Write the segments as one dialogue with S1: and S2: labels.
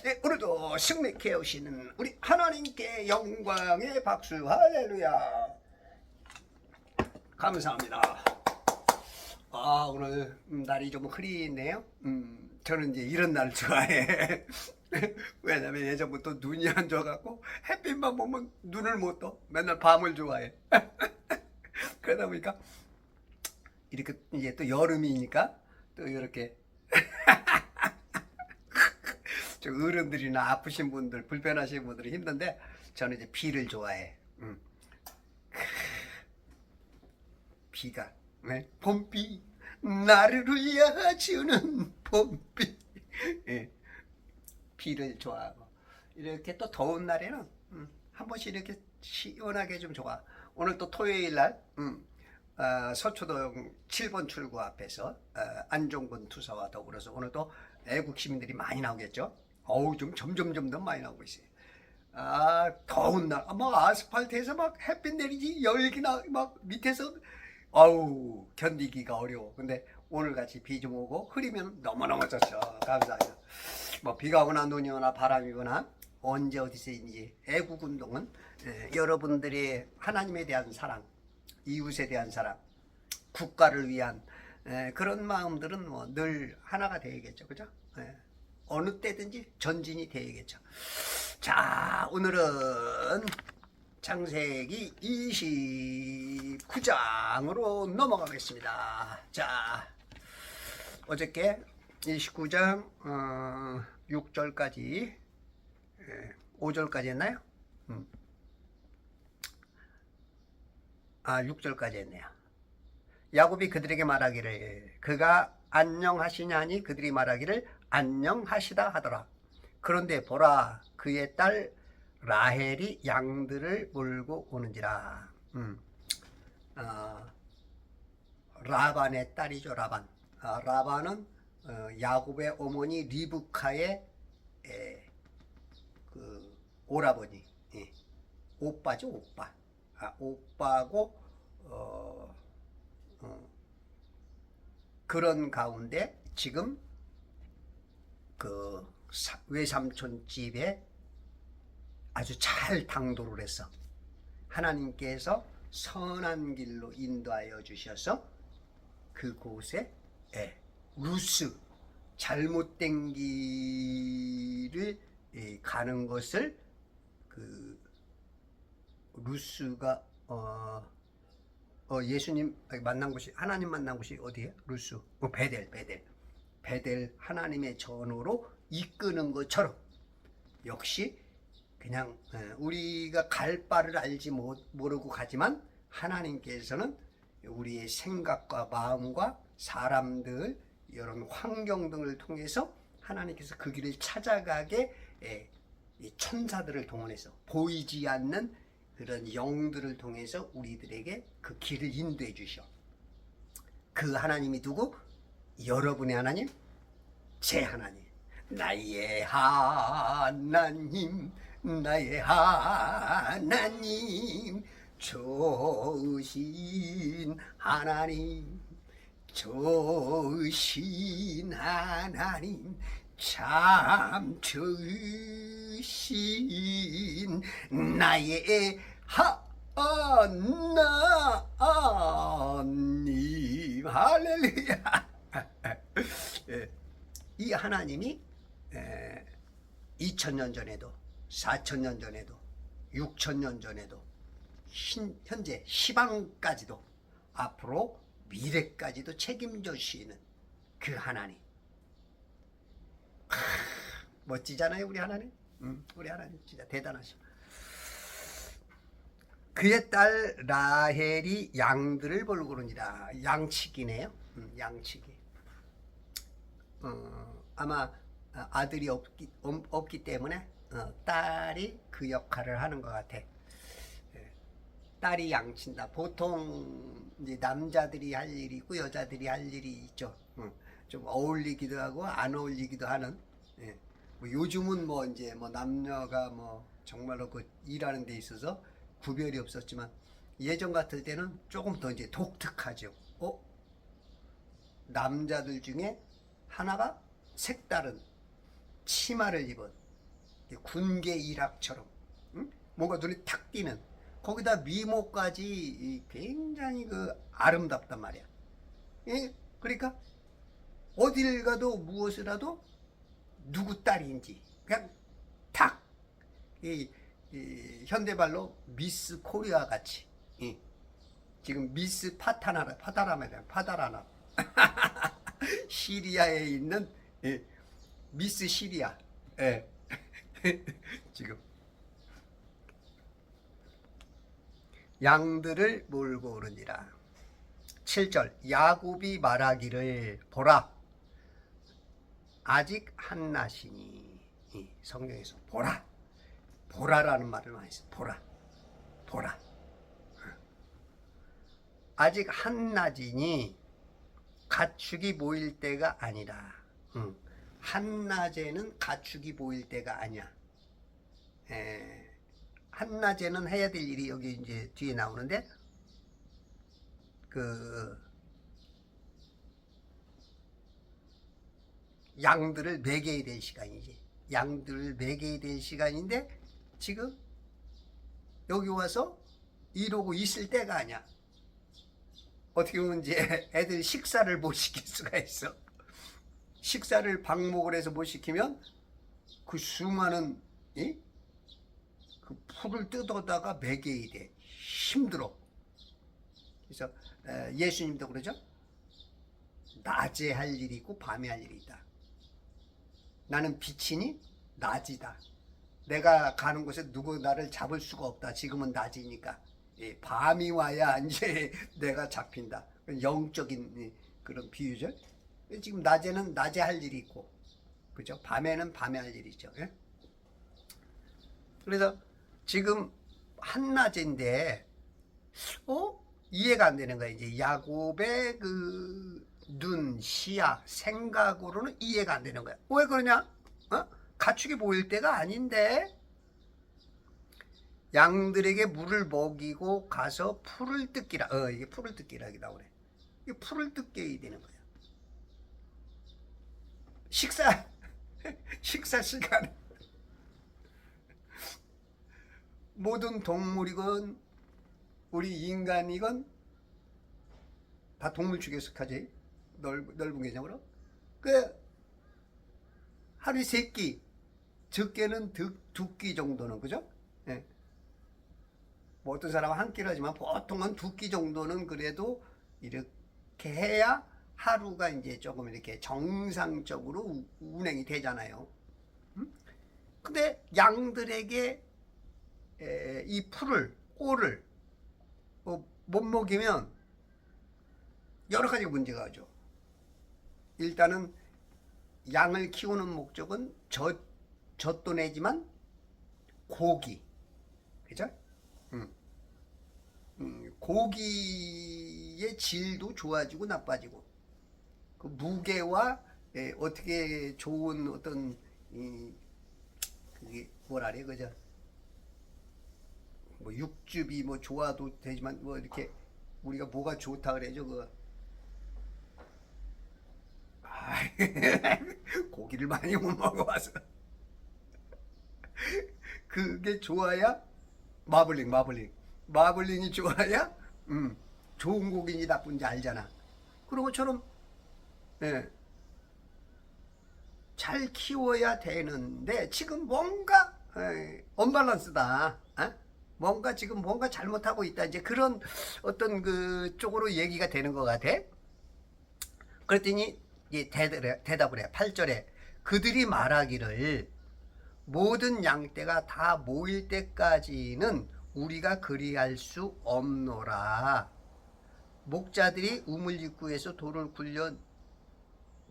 S1: 네, 오늘도 승리케 오시는 우리 하나님께 영광의 박수. 할렐루야. 감사합니다. 오늘 날이 좀 흐리네요. 저는 이제 이런 날 좋아해. 왜냐면 예전부터 눈이 안 좋아갖고 햇빛만 보면 눈을 못 떠. 맨날 밤을 좋아해. 그러다 보니까 이렇게 이제 또 여름이니까 또 이렇게 좀 어른들이나 아프신 분들, 불편하신 분들이 힘든데 저는 이제 비를 좋아해. 비가, 네? 봄비, 나를 울려주는 봄비. 예. 비를 좋아하고 이렇게 또 더운 날에는 한 번씩 이렇게 시원하게 좀 좋아. 오늘 또 토요일 날 서초동 7번 출구 앞에서 안종근 투사와 더불어서 오늘 또 애국 시민들이 많이 나오겠죠. 좀 점점 더 많이 나오고 있어요. 더운 날, 아스팔트에서 막 햇빛 내리지 열기나 막 밑에서 견디기가 어려워. 근데 오늘 같이 비 좀 오고 흐리면 너무너무 좋죠. 감사합니다. 뭐 비가 오거나 눈이 오나 바람이 오나 언제 어디서인지 애국 운동은 여러분들이 하나님에 대한 사랑, 이웃에 대한 사랑, 국가를 위한 그런 마음들은 뭐 늘 하나가 되어야겠죠. 그죠? 어느 때든지 전진이 되어야겠죠. 자, 오늘은 창세기 29장으로 넘어가겠습니다. 자, 어저께 29장 6절까지 5절까지 했나요? 6절까지 했네요. 야곱이 그들에게 말하기를 그가 안녕하시냐니 그들이 말하기를 안녕하시다 하더라. 그런데 보라 그의 딸 라헬이 양들을 몰고 오는지라. 라반의 딸이죠. 라반. 라반은 야곱의 어머니 리브카의 그 오라버니, 오빠죠. 오빠. 오빠고 그런 가운데 지금 그 외삼촌 집에 아주 잘 당도를 해서 하나님께서 선한 길로 인도하여 주셔서 그곳에 루스 잘못된 길을 가는 것을 그 루스가 예수님 만난 곳이 하나님 만난 곳이 어디예요? 루스 베델 하나님의 전으로 이끄는 것처럼 역시 그냥 우리가 갈 바를 알지 모르고 가지만 하나님께서는 우리의 생각과 마음과 사람들 이런 환경 등을 통해서 하나님께서 그 길을 찾아가게 천사들을 동원해서 보이지 않는 그런 영들을 통해서 우리들에게 그 길을 인도해 주셔. 그 하나님이 누구? 여러분의 하나님, 제 하나님, 나의 하나님, 나의 하나님, 좋으신 하나님, 좋으신 하나님, 참 좋으신 나의 하나님. 할렐루야. 이 하나님이 2000년 전에도 4000년 전에도 6000년 전에도 현재 시방까지도 앞으로 미래까지도 책임져 주시는 그 하나님. 멋지잖아요. 우리 하나님. 우리 하나님 진짜 대단하셔. 그의 딸 라헬이 양들을 벌고 그러니라. 양치기네요. 양치기. 아마 아들이 없기 때문에 딸이 그 역할을 하는 것 같아. 딸이 양친다. 보통 이제 남자들이 할 일이 있고 여자들이 할 일이 있죠. 좀 어울리기도 하고 안 어울리기도 하는. 뭐 요즘은 뭐 이제 뭐 남녀가 뭐 정말로 그 일하는 데 있어서 구별이 없었지만 예전 같을 때는 조금 더 이제 독특하죠. 남자들 중에 하나가 색다른 치마를 입은 군계 일학처럼, 응? 뭔가 눈에 탁 띄는, 거기다 미모까지 굉장히 그 아름답단 말이야. 예? 그러니까 어딜 가도 무엇을 하도 누구 딸인지 그냥 탁, 이 현대말로 미스 코리아 같이, 지금 미스 파다라나 시리아에 있는, 미스 시리아, 예. 지금 양들을 몰고 오르니라. 7절 야곱이 말하기를 보라 아직 한낮이니. 성경에서 보라, 보라라는 말을 많이 써. 보라. 아직 한낮이니 가축이 모일 때가 아니라. 한낮에는 가축이 모일 때가 아니야. 한낮에는 해야 될 일이 여기 이제 뒤에 나오는데, 그 양들을 먹여야 될 시간이지. 양들을 먹여야 될 시간인데 지금 여기 와서 이러고 있을 때가 아니야. 어떻게 보면 이제 애들 식사를 못 시킬 수가 있어. 식사를 방목을 해서 못 시키면 그 수많은 그 풀을 뜯어다가 먹여야 돼. 힘들어. 그래서 예수님도 그러죠. 낮에 할 일이 있고 밤에 할 일이 있다. 나는 빛이니 낮이다. 내가 가는 곳에 누구 나를 잡을 수가 없다. 지금은 낮이니까. 밤이 와야 이제 내가 잡힌다. 영적인 그런 비유죠. 지금 낮에는 낮에 할 일이 있고, 그죠? 밤에는 밤에 할 일이 있죠. 예? 그래서 지금 한낮인데, 이해가 안 되는 거야. 이제 야곱의 그 눈, 시야, 생각으로는 이해가 안 되는 거야. 왜 그러냐? 가축이 모일 때가 아닌데 양들에게 물을 먹이고 가서 풀을 뜯기라. 이게 풀을 뜯기라기 나오네. 이게 풀을 뜯겨야 되는 거야. 식사 시간. 모든 동물이건 우리 인간이건 다 동물축에 속하지. 넓은 개념으로. 그 하루에 3끼, 적게는 2끼 정도는, 그죠? 예. 뭐 어떤 사람은 한 끼를 하지만 보통은 2끼 정도는 그래도 이렇게 해야 하루가 이제 조금 이렇게 정상적으로 운행이 되잖아요. 근데 양들에게 이 풀을, 꼴을 못 먹이면 여러 가지 문제가 오죠. 일단은 양을 키우는 목적은 젖도 내지만 고기, 그죠? 고기의 질도 좋아지고 나빠지고, 그 무게와 어떻게 좋은 어떤 그게 뭐라 그래, 그죠? 뭐 육즙이 뭐 좋아도 되지만 뭐 이렇게 우리가 뭐가 좋다 그래죠, 그거. 고기를 많이 못 먹어봐서. 그게 좋아야 마블링이 좋아야 좋은 고기인지 나쁜지 알잖아. 그런 것처럼 잘 키워야 되는데 지금 뭔가 언밸런스다. 뭔가 잘못하고 있다. 이제 그런 어떤 그 쪽으로 얘기가 되는 것 같아. 그랬더니 대답을 해. 8절에 그들이 말하기를 모든 양떼가 다 모일 때까지는 우리가 그리할 수 없노라. 목자들이 우물 입구에서 돌을 굴려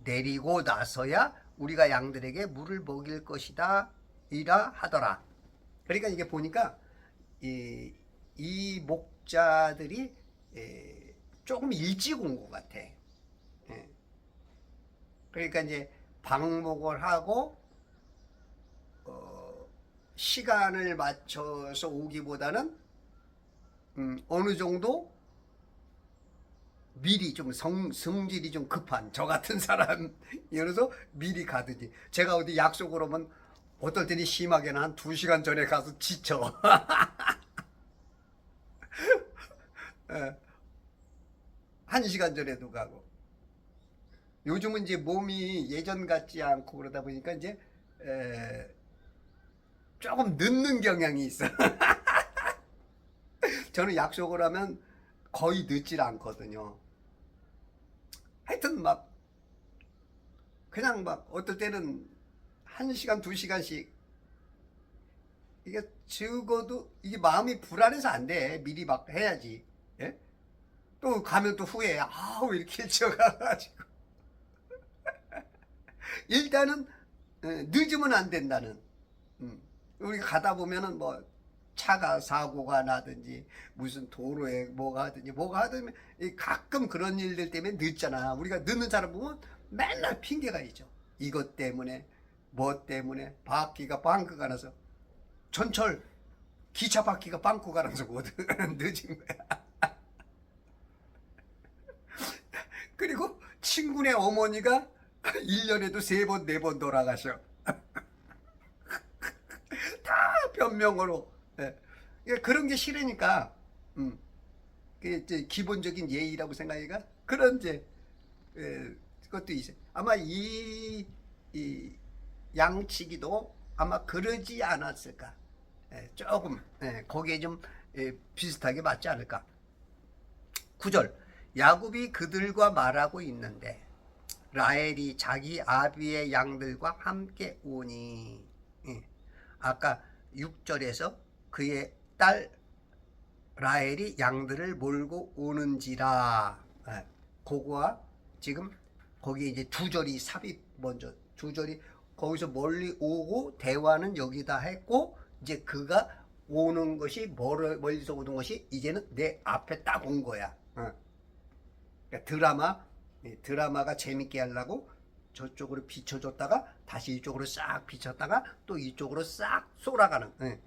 S1: 내리고 나서야 우리가 양들에게 물을 먹일 것이다 이라 하더라. 그러니까 이게 보니까 이 목자들이 조금 일찍 온 것 같아. 그러니까 이제 방목을 하고 시간을 맞춰서 오기보다는 어느 정도 미리 좀 성질이 좀 급한 저 같은 사람, 이래서 미리 가든지. 제가 어디 약속을 하면 어떨 때는 심하게는 한 2시간 전에 가서 지쳐. 예, 1시간 전에도 가고. 요즘은 이제 몸이 예전 같지 않고 그러다 보니까 이제 조금 늦는 경향이 있어. 저는 약속을 하면 거의 늦질 않거든요. 하여튼 막 그냥 막 어떨 때는 1시간, 2시간씩 이게 적어도 이게 마음이 불안해서 안 돼. 미리 막 해야지. 예? 또 가면 또 후회해. 아, 왜 이렇게 일찍 가가지고. 일단은 늦으면 안 된다는. 우리가 가다 보면은 뭐 차가 사고가 나든지 무슨 도로에 뭐가 하든지 가끔 그런 일들 때문에 늦잖아. 우리가 늦는 사람 보면 맨날 핑계가 있죠. 이것 때문에 뭐 때문에 바퀴가 빵꾸가 나서 전철 기차 바퀴가 빵꾸가 나서 늦은 거야. 그리고 친구네 어머니가 1년에도 3번 4번 돌아가셔. 다 변명으로. 예. 그런 게 싫으니까 그게 이제 기본적인 예의라고 생각해가 그런 이제 그것도 있어요. 아마 이 양치기도 아마 그러지 않았을까. 조금 거기에 좀 비슷하게 맞지 않을까. 9절 야곱이 그들과 말하고 있는데 라헬이 자기 아비의 양들과 함께 오니. 아까 6절에서 그의 딸 라헬이 양들을 몰고 오는지라. 그거와 지금 거기 이제 2절이 삽입 먼저 2절이 거기서 멀리 오고 대화는 여기다 했고 이제 그가 오는 것이 멀리서 오는 것이 이제는 내 앞에 딱 온 거야. 그러니까 드라마가 재밌게 하려고 저쪽으로 비춰줬다가 다시 이쪽으로 싹 비쳤다가 또 이쪽으로 싹 쏠아가는.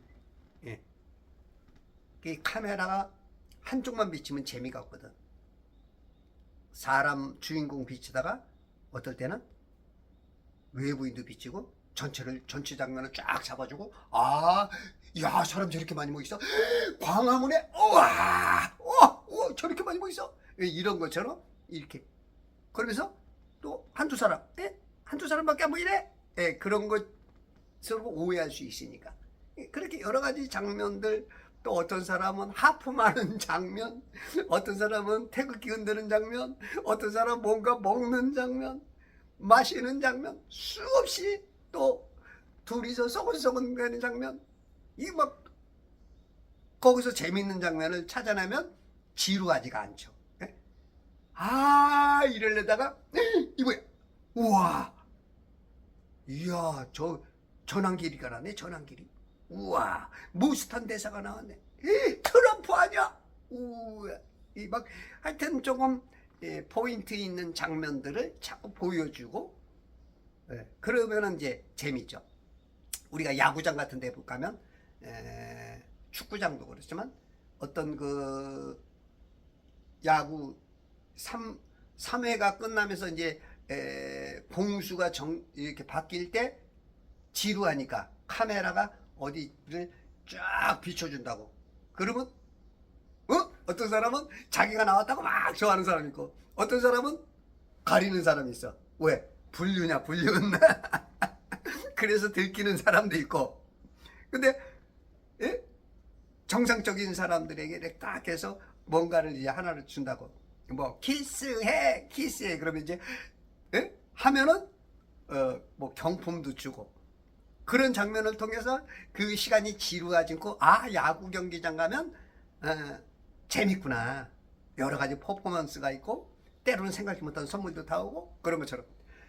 S1: 이 카메라가 한쪽만 비치면 재미가 없거든. 사람 주인공 비치다가 어떨 때는 외부인도 비치고 전체 장면을 쫙 잡아주고 야 사람 저렇게 많이 모있어. 광화문에 우와 저렇게 많이 모있어. 이런 것처럼 이렇게 그러면서 또 한두 사람밖에 안 보이네. 그런 것으로 오해할 수 있으니까 그렇게 여러 가지 장면들. 또 어떤 사람은 하품하는 장면, 어떤 사람은 태극기 흔드는 장면, 어떤 사람은 뭔가 먹는 장면, 마시는 장면, 수없이 또 둘이서 소곤소곤 거리는 장면. 이 막 거기서 재밌는 장면을 찾아내면 지루하지가 않죠. 이러려다가 이거야. 우와, 이야 저 전환길이가 나네. 전환길이. 우와, 무스탄 대사가 나왔네. 트럼프 아니야? 우와, 이 막 하여튼 조금 포인트 있는 장면들을 자꾸 보여주고. 그러면은 이제 재밌죠. 우리가 야구장 같은 데 가면 축구장도 그렇지만 어떤 그 야구 3회가 끝나면서 이제 공수가 이렇게 바뀔 때 지루하니까 카메라가 어디를 쫙 비춰준다고. 그러면 어떤 사람은 자기가 나왔다고 막 좋아하는 사람이 있고 어떤 사람은 가리는 사람이 있어. 왜? 불륜. 그래서 들키는 사람도 있고. 근데 정상적인 사람들에게 딱 해서 뭔가를 이제 하나를 준다고. 뭐 키스해 그러면 이제 하면은 뭐 경품도 주고. 그런 장면을 통해서 그 시간이 지루하지 않고 야구 경기장 가면 재밌구나. 여러 가지 퍼포먼스가 있고 때로는 생각지 못한 선물도 다 오고 그런 것처럼.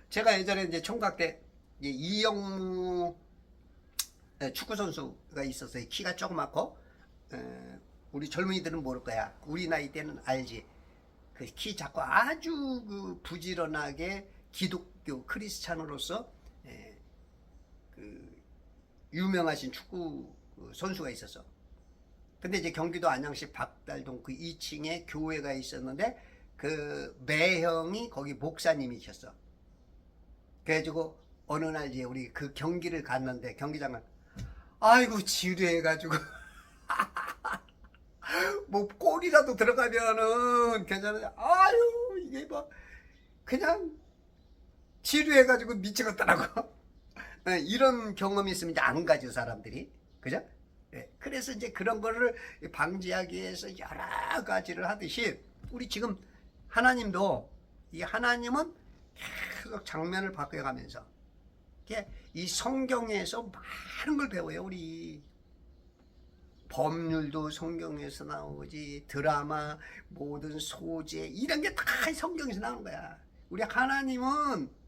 S1: 제가 예전에 이제 총각 때 이영무 축구 선수가 있었어요. 키가 조그맣고 우리 젊은이들은 모를 거야. 우리 나이 때는 알지. 그 키 작고 아주 그 부지런하게 기독교 크리스찬으로서 그 유명하신 축구 선수가 있었어. 근데 이제 경기도 안양시 박달동 그 2층에 교회가 있었는데 그 매형이 거기 목사님이셨어. 그래가지고 어느 날 이제 우리 그 경기를 갔는데 경기장을 아이고 지루해가지고 뭐 골이라도 들어가면은 괜찮아요. 아유 이게 뭐 그냥 지루해가지고 미치겠더라고. 네, 이런 경험이 있으면 이제 안 가죠 사람들이, 그죠? 네, 그래서 이제 그런 거를 방지하기 위해서 여러 가지를 하듯이 우리 지금 하나님도 이 하나님은 계속 장면을 바꿔가면서 이 성경에서 많은 걸 배워요. 우리 법률도 성경에서 나오지, 드라마 모든 소재 이런 게 다 성경에서 나오는 거야. 우리 하나님은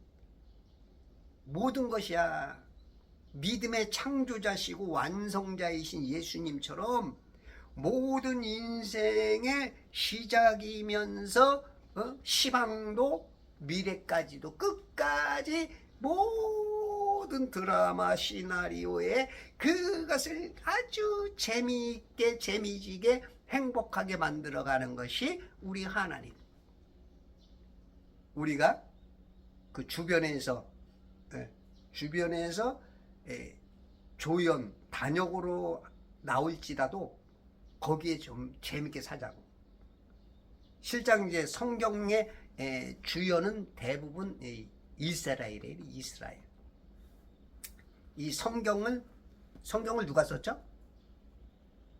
S1: 모든 것이야. 믿음의 창조자시고 완성자이신 예수님처럼 모든 인생의 시작이면서 시방도 미래까지도 끝까지 모든 드라마 시나리오에 그것을 아주 재미있게 재미지게 행복하게 만들어가는 것이 우리 하나님. 우리가 그 주변에서 조연 단역으로 나올지라도 거기에 좀 재밌게 사자고. 실장 이제 성경의 주연은 대부분 이스라엘이에요. 이스라엘. 이 성경을 누가 썼죠?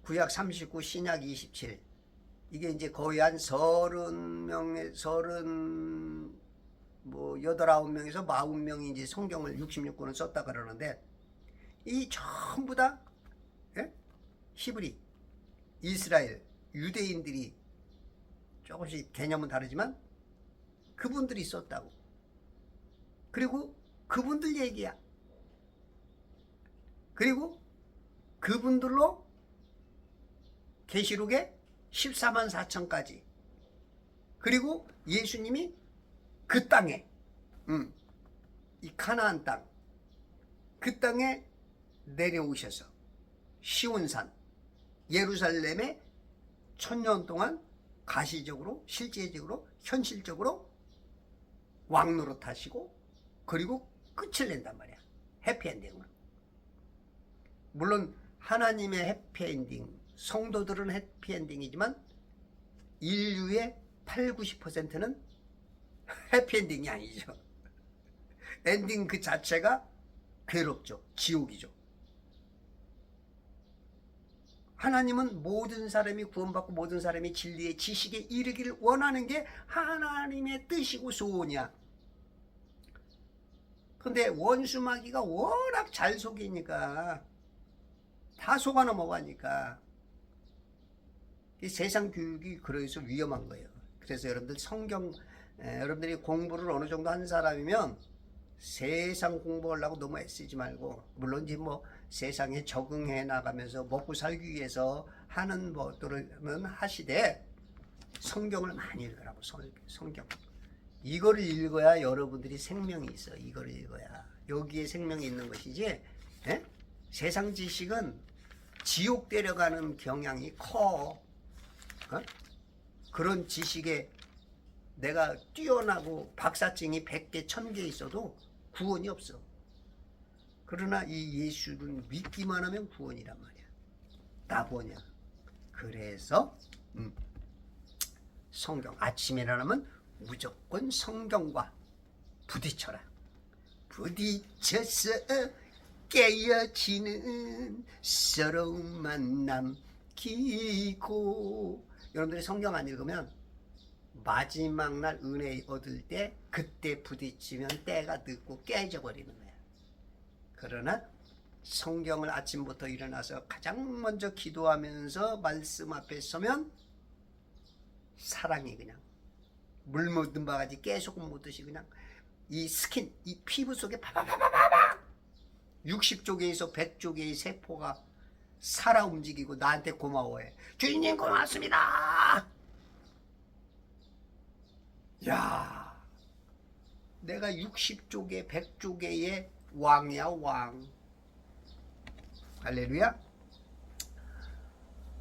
S1: 구약 39, 신약 27. 이게 이제 거의 한 30명의 8-9명에서 40명이 이제 성경을 66권을 썼다 그러는데, 이 전부 다 히브리, 이스라엘, 유대인들이 조금씩 개념은 다르지만 그분들이 썼다고. 그리고 그분들 얘기야. 그리고 그분들로 계시록에 14만 4천까지. 그리고 예수님이 그 땅에 이 가나안 땅, 그 땅에 내려오셔서 시온산 예루살렘에 1000년 동안 가시적으로 실제적으로 현실적으로 왕노릇 하시고 그리고 끝을 낸단 말이야. 해피엔딩으로. 물론 하나님의 해피엔딩, 성도들은 해피엔딩이지만 인류의 80-90%는 해피엔딩이 아니죠. 엔딩 그 자체가 괴롭죠. 지옥이죠. 하나님은 모든 사람이 구원받고 모든 사람이 진리의 지식에 이르기를 원하는 게 하나님의 뜻이고 소원이야. 근데 원수마귀가 워낙 잘 속이니까 다 속아 넘어가니까 이 세상 교육이 그래서 위험한 거예요. 그래서 여러분들 여러분들이 공부를 어느 정도 한 사람이면 세상 공부하려고 너무 애쓰지 말고, 물론 이제 뭐 세상에 적응해 나가면서 먹고 살기 위해서 하는 것들은 하시되 성경을 많이 읽으라고. 성경 이거를 읽어야 여러분들이 생명이 있어. 이거를 읽어야 여기에 생명이 있는 것이지. 세상 지식은 지옥 데려가는 경향이 커. 그런 지식에 내가 뛰어나고 박사증이 100개 1000개 있어도 구원이 없어. 그러나 이 예수를 믿기만 하면 구원이란 말이야. 나 뭐냐. 그래서 성경 아침에 일어나면 무조건 성경과 부딪혀라. 부딪혀서 깨어지는 서러움만 남기고. 여러분들이 성경 안 읽으면 마지막 날 은혜 얻을 때 그때 부딪히면 때가 늦고 깨져버리는 거야. 그러나 성경을 아침부터 일어나서 가장 먼저 기도하면서 말씀 앞에 서면 사랑이 그냥 물 묻은 바가지 깨소금 묻듯이 그냥 이 스킨, 이 피부 속에 바바바바바 60조개에서 100조개의 세포가 살아 움직이고 나한테 고마워해. 주인님 고맙습니다. 야, 내가 60조개 100조개의 왕이야. 왕. 할렐루야.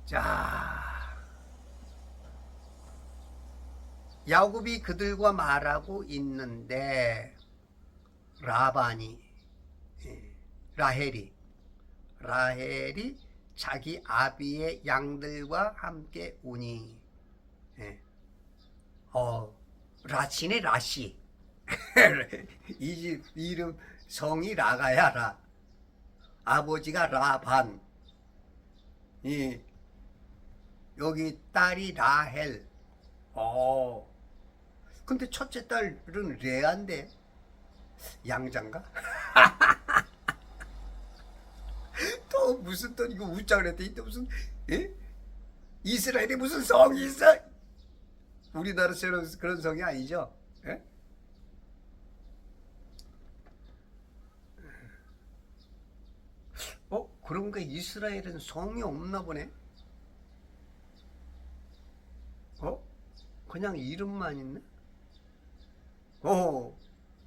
S1: 자, 야곱이 그들과 말하고 있는데 라반이 라헬이 자기 아비의 양들과 함께 오니. 예. 라치네, 라시. 이 집 이름 성이 라가야, 라. 아버지가 라반. 여기 딸이 라헬. 근데 첫째 딸은 레아인데 양자인가? 또 무슨 또 이거 웃자 그랬더니 또 무슨 이스라엘에 무슨 성이 있어? 우리나라처럼 그런 성이 아니죠? 예? 그런가? 이스라엘은 성이 없나 보네. 그냥 이름만 있네.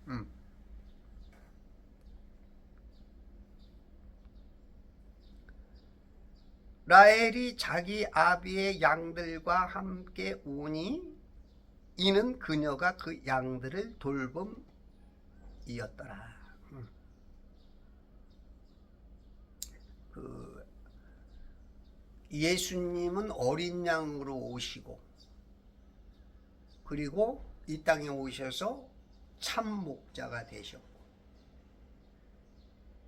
S1: 음. 라헬이 자기 아비의 양들과 함께 오니 이는 그녀가 그 양들을 돌봄이었더라. 예수님은 어린 양으로 오시고 그리고 이 땅에 오셔서 참 목자가 되셨고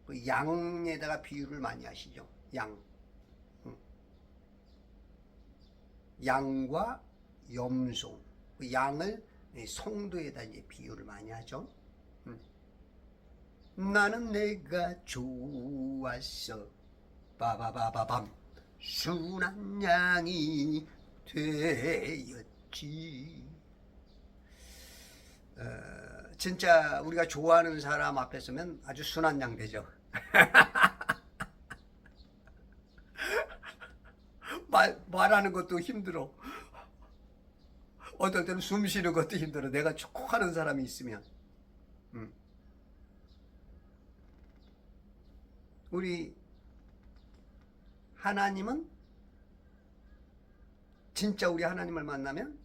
S1: 그 양에다가 비유를 많이 하시죠. 양과 염소, 그 양을 성도에다 이제 비유를 많이 하죠. 나는 내가 좋았어, 빠바바바밤, 순한 양이 되었지. 진짜 우리가 좋아하는 사람 앞에 서면 아주 순한 양 되죠. 말하는 것도 힘들어. 어떨 때는 숨 쉬는 것도 힘들어. 내가 촉촉하는 사람이 있으면. 우리 하나님은 진짜 우리 하나님을 만나면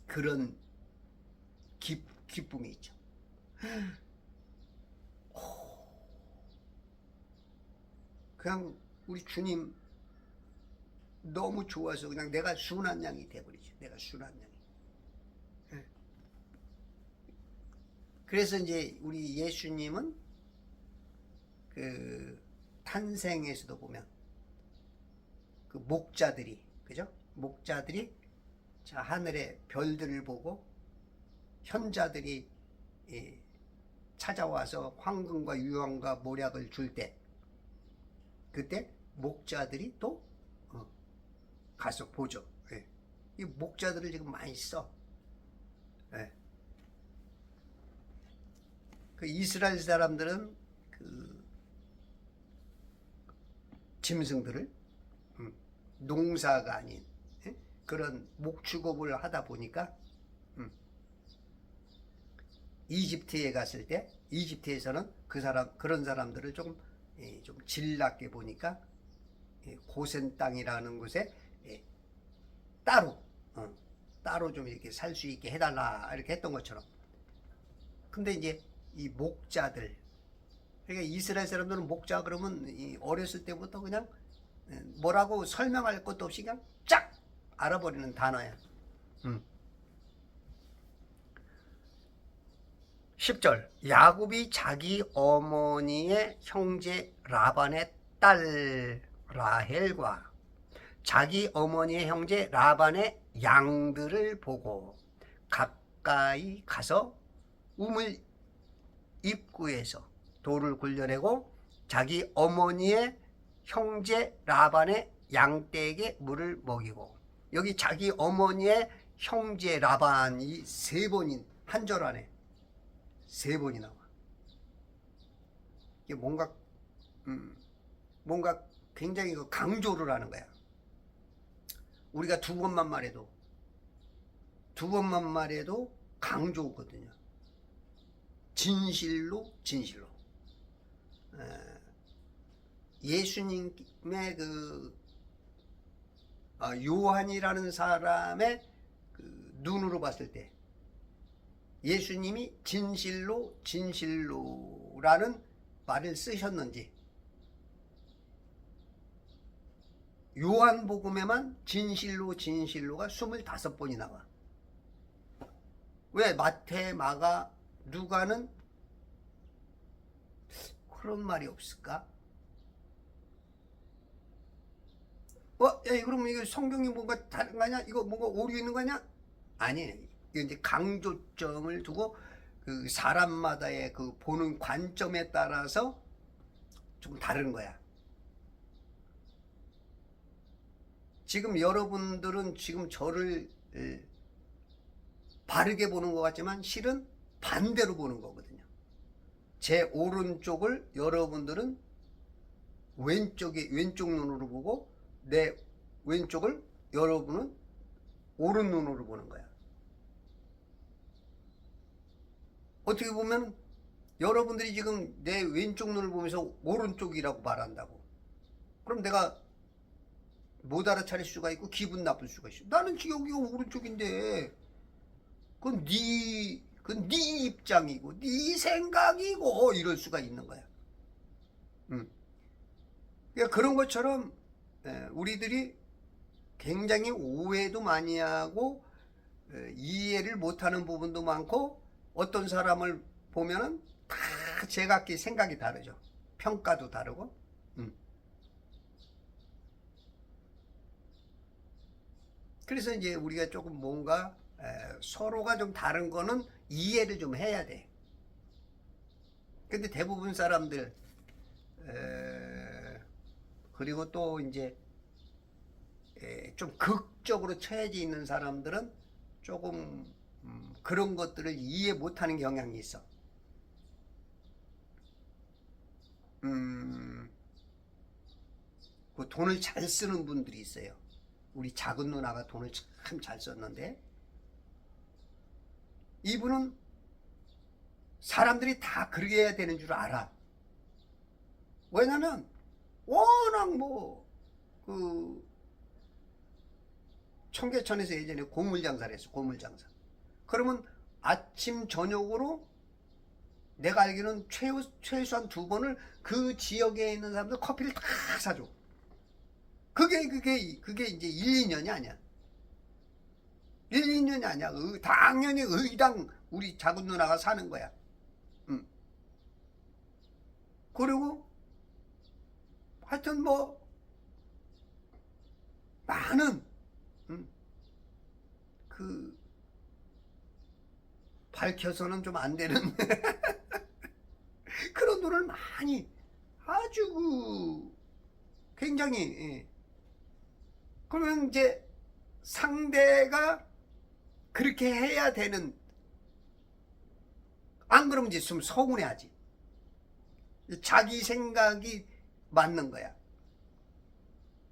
S1: 그런 기쁨이 있죠. 그냥 우리 주님 너무 좋아서 그냥 내가 순한 양이 돼버리죠. 내가 순한 양이. 그래서 이제 우리 예수님은 그 탄생에서도 보면 그 목자들이, 그죠? 목자들이 자 하늘의 별들을 보고 현자들이 찾아와서 황금과 유황과 모략을 줄 때, 그때 목자들이 또 가서 보죠. 이 목자들을 지금 많이 써. 그 이스라엘 사람들은 그 짐승들을 농사가 아닌 그런 목축업을 하다 보니까 이집트에 갔을 때 이집트에서는 그런 사람들을 조금 좀 질나게 보니까 고센 땅이라는 곳에 따로 좀 이렇게 살 수 있게 해달라 이렇게 했던 것처럼. 근데 이제 이 목자들, 그러니까 이스라엘 사람들은 목자 그러면 어렸을 때부터 그냥 뭐라고 설명할 것도 없이 그냥 쫙 알아버리는 단어야. 10절, 야곱이 자기 어머니의 형제 라반의 딸 라헬과 자기 어머니의 형제 라반의 양들을 보고 가까이 가서 우물 입구에서 돌을 굴려내고 자기 어머니의 형제 라반의 양떼에게 물을 먹이고, 여기 자기 어머니의 형제 라반이 세 번인 한 절 안에 세 번이 나와. 이게 뭔가 굉장히 강조를 하는 거야. 우리가 두 번만 말해도 강조거든요. 진실로. 예수님의 요한이라는 사람의 눈으로 봤을 때 예수님이 진실로라는 말을 쓰셨는지. 요한복음에만 진실로 진실로가 25번이 나와. 왜 마태, 마가, 누가는 그런 말이 없을까? 야, 그럼 이거 성경이 뭔가 다른 거냐? 이거 뭔가 오류 있는 거냐? 아니에요. 이거 이제 강조점을 두고 그 사람마다의 그 보는 관점에 따라서 좀 다른 거야. 지금 여러분들은 지금 저를 바르게 보는 것 같지만 실은 반대로 보는 거거든요. 제 오른쪽을 여러분들은 왼쪽 눈으로 보고 내 왼쪽을 여러분은 오른 눈으로 보는 거야. 어떻게 보면 여러분들이 지금 내 왼쪽 눈을 보면서 오른쪽이라고 말한다고. 그럼 내가 못 알아차릴 수가 있고 기분 나쁠 수가 있어. 나는 지금 여기가 오른쪽인데 그건 네 입장이고 네 생각이고 이럴 수가 있는 거야. 그러니까 그런 것처럼 우리들이 굉장히 오해도 많이 하고 이해를 못하는 부분도 많고 어떤 사람을 보면은 다 제각기 생각이 다르죠. 평가도 다르고. 그래서 이제 우리가 조금 뭔가 서로가 좀 다른 거는 이해를 좀 해야 돼. 근데 대부분 사람들 그리고 또 이제 좀 극적으로 처해져 있는 사람들은 조금 그런 것들을 이해 못하는 경향이 있어. 그 돈을 잘 쓰는 분들이 있어요. 우리 작은 누나가 돈을 참 잘 썼는데 이분은 사람들이 다 그렇게 해야 되는 줄 알아. 왜냐면 워낙 그 청계천에서 예전에 고물장사를 했어. 고물장사. 그러면 아침 저녁으로 내가 알기로는 최소한 2번을 그 지역에 있는 사람들 커피를 다 사줘. 그게 이제 1, 2년이 아니야. 1, 2년이 아니야. 당연히 의당 우리 작은 누나가 사는 거야. 그리고 하여튼 많은 그 밝혀서는 좀 안 되는 그런 돈을 많이 아주 굉장히 그러면 이제 상대가 그렇게 해야 되는, 안 그러면 이제 좀 서운해하지. 자기 생각이 맞는 거야.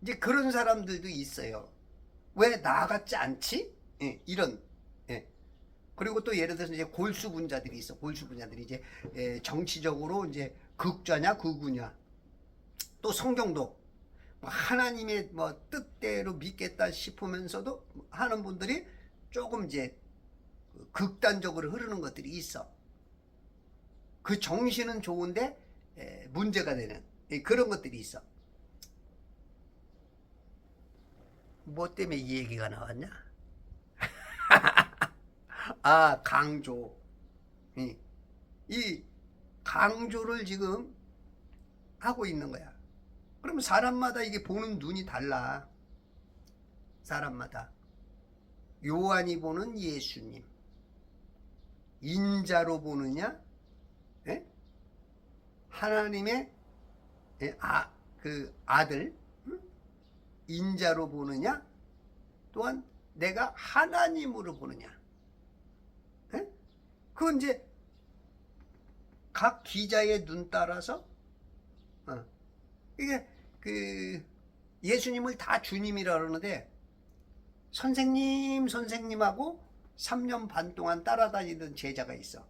S1: 이제 그런 사람들도 있어요. 왜 나 같지 않지? 이런. 그리고 또 예를 들어서 이제 골수분자들이 있어. 골수분자들이 이제 정치적으로 이제 극좌냐 극우냐. 또 성경도 하나님의 뜻대로 믿겠다 싶으면서도 하는 분들이 조금 이제 극단적으로 흐르는 것들이 있어. 그 정신은 좋은데 문제가 되는 그런 것들이 있어. 뭐 때문에 이 얘기가 나왔냐? 아, 강조. 이 강조를 지금 하고 있는 거야. 그러면 사람마다 이게 보는 눈이 달라. 사람마다. 요한이 보는 예수님. 인자로 보느냐? 하나님의 그 아들 인자로 보느냐? 또한 내가 하나님으로 보느냐? 그건 이제 각 기자의 눈 따라서 이게 그 예수님을 다 주님이라 그러는데 선생님하고 3년 반 동안 따라다니던 제자가 있어.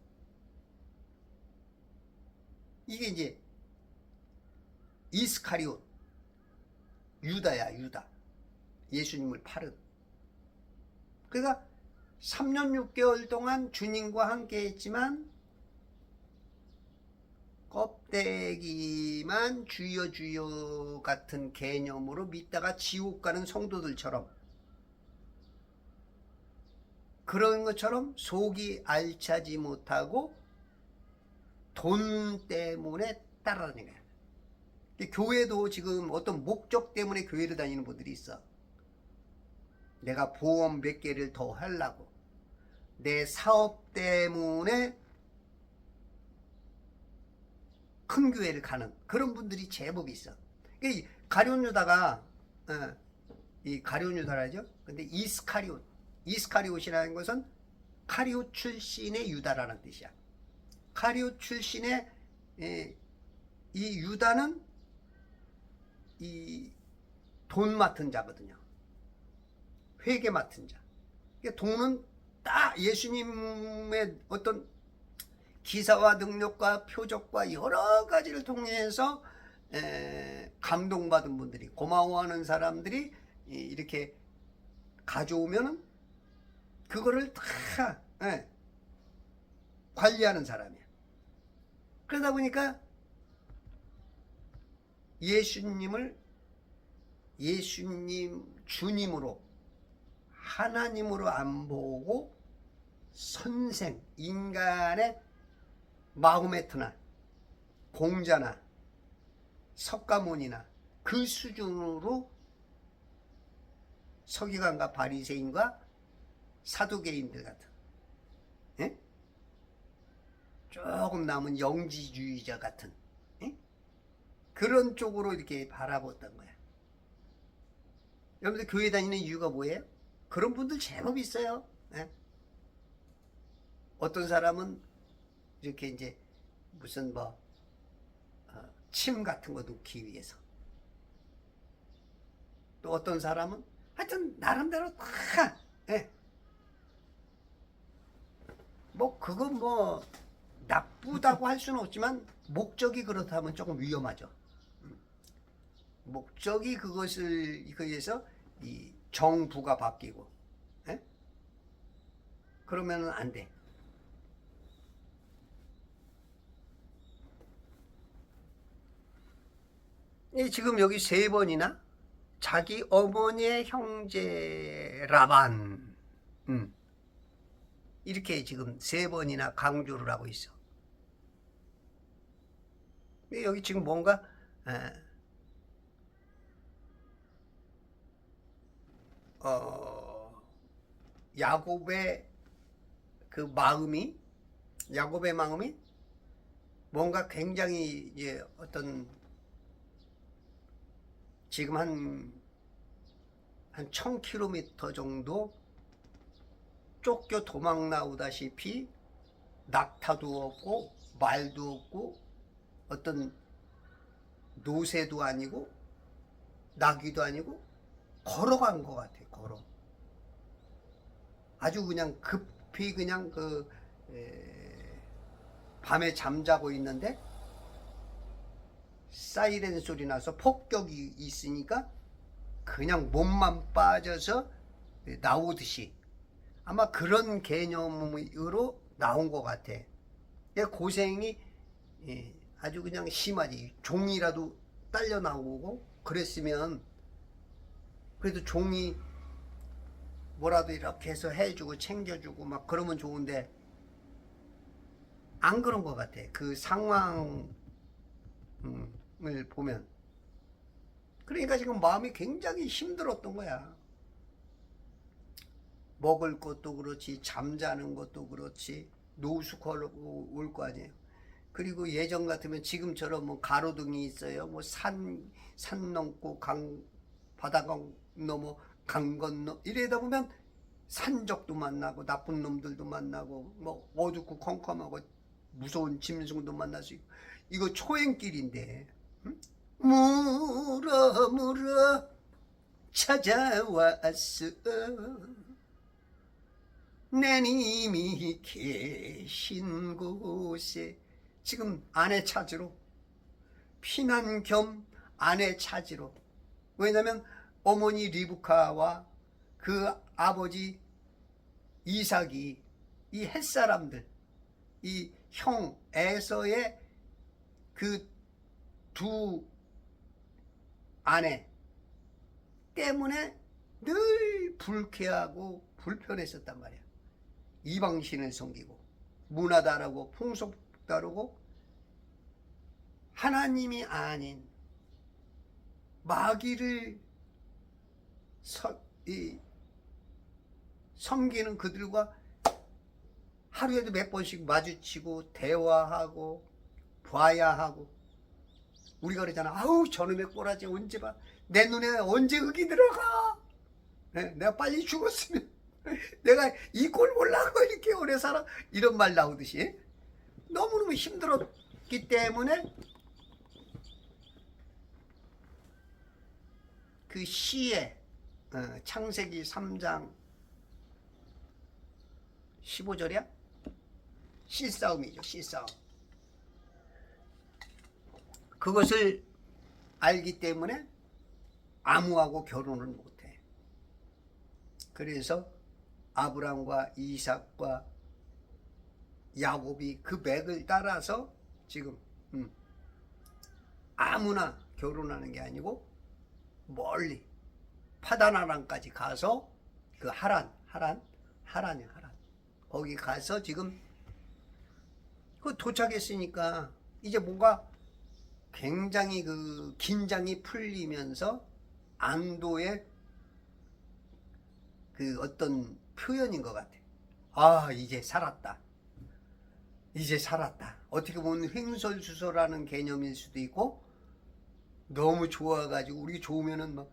S1: 이게 이제 이스카리옷 유다야. 유다. 예수님을 팔은. 그러니까 3년 6개월 동안 주님과 함께 했지만 껍데기만 주여 주여 같은 개념으로 믿다가 지옥 가는 성도들처럼, 그런 것처럼 속이 알차지 못하고 돈 때문에 따라다니는 거야. 교회도 지금 어떤 목적 때문에 교회를 다니는 분들이 있어. 내가 보험 몇 개를 더 하려고, 내 사업 때문에 큰 교회를 가는 그런 분들이 제법 있어. 이 가룟 유다가 이 가룟 유다라죠. 근데 이스카리옷이라는 것은 카리옷 출신의 유다라는 뜻이야. 카리옷 출신의 이 유다는 이 돈 맡은 자거든요. 회계 맡은 자. 돈은 딱 예수님의 어떤 기사와 능력과 표적과 여러 가지를 통해서 감동받은 분들이, 고마워하는 사람들이 이렇게 가져오면은 그거를 다 관리하는 사람이야. 그러다 보니까 예수님 주님으로, 하나님으로 안 보고 선생, 인간의 마호메트나 공자나 석가모니나 그 수준으로 서기관과 바리새인과 사두개인들 같은, 예? 조금 남은 영지주의자 같은, 예? 그런 쪽으로 이렇게 바라봤던 거야. 여러분들 교회 다니는 이유가 뭐예요? 그런 분들 제법 있어요. 예? 어떤 사람은 이렇게 이제 무슨 침 같은 거 놓기 위해서, 또 어떤 사람은 하여튼 나름대로 다 그건 나쁘다고 할 수는 없지만 목적이 그렇다면 조금 위험하죠. 목적이 그것을 의해서 이 정부가 바뀌고, 그러면은 안 돼. 지금 여기 3번이나 자기 어머니의 형제 라반, 이렇게 지금 3번이나 강조를 하고 있어. 여기 지금 뭔가 야곱의 마음이 뭔가 굉장히 이제 어떤 지금 한 1000km 정도 쫓겨 도망 나오다시피, 낙타도 없고 말도 없고 어떤 노새도 아니고 나귀도 아니고 걸어간 것 같아. 아주 그냥 급히 그냥 밤에 잠자고 있는데 사이렌 소리 나서 폭격이 있으니까 그냥 몸만 빠져서 나오듯이, 아마 그런 개념으로 나온 것 같아. 고생이 아주 그냥 심하지. 종이라도 딸려 나오고 그랬으면 그래도 종이 뭐라도 이렇게 해서 해주고 챙겨주고 막 그러면 좋은데, 안 그런 것 같아. 그 상황을 보면. 그러니까 지금 마음이 굉장히 힘들었던 거야. 먹을 것도 그렇지, 잠자는 것도 그렇지, 노숙하고 올 거 아니에요. 그리고 예전 같으면 지금처럼 가로등이 있어요. 산 넘고 바다 넘어 강 건너 이러다 보면 산적도 만나고 나쁜 놈들도 만나고 어둡고 컴컴하고 무서운 짐승도 만날 수 있고, 이거 초행길인데, 물어 찾아왔어 내 님이 계신 곳에. 지금 아내 찾으러, 피난 겸 아내 찾으러. 왜냐면 어머니 리브카와 그 아버지 이삭이 이 햇사람들, 이 형 에서의 그 두 아내 때문에 늘 불쾌하고 불편했었단 말이야. 이방신을 섬기고 문화 다르고 풍속 다르고 하나님이 아닌 마귀를 섬기는 그들과 하루에도 몇 번씩 마주치고 대화하고 봐야 하고. 우리가 그러잖아. 아우 저놈의 꼬라지 언제 봐. 내 눈에 언제 흙이 들어가. 네, 내가 빨리 죽었으면 내가 이 꼴 보려고 이렇게 오래 살아. 이런 말 나오듯이 너무너무 힘들었기 때문에 그 시에 창세기 3장 15절이야? 실싸움이죠. 실싸움. 그것을 알기 때문에 아무하고 결혼을 못해. 그래서 아브람과 이삭과 야곱이 그 맥을 따라서 지금 아무나 결혼하는 게 아니고 멀리 파단 아람까지 가서 그 하란이야. 거기 가서 지금 그 도착했으니까 이제 뭔가 굉장히 그 긴장이 풀리면서 안도의 그 어떤 표현인 것 같아. 아, 이제 살았다. 이제 살았다. 어떻게 보면 횡설수설하는 개념일 수도 있고, 너무 좋아가지고 우리 좋으면은 막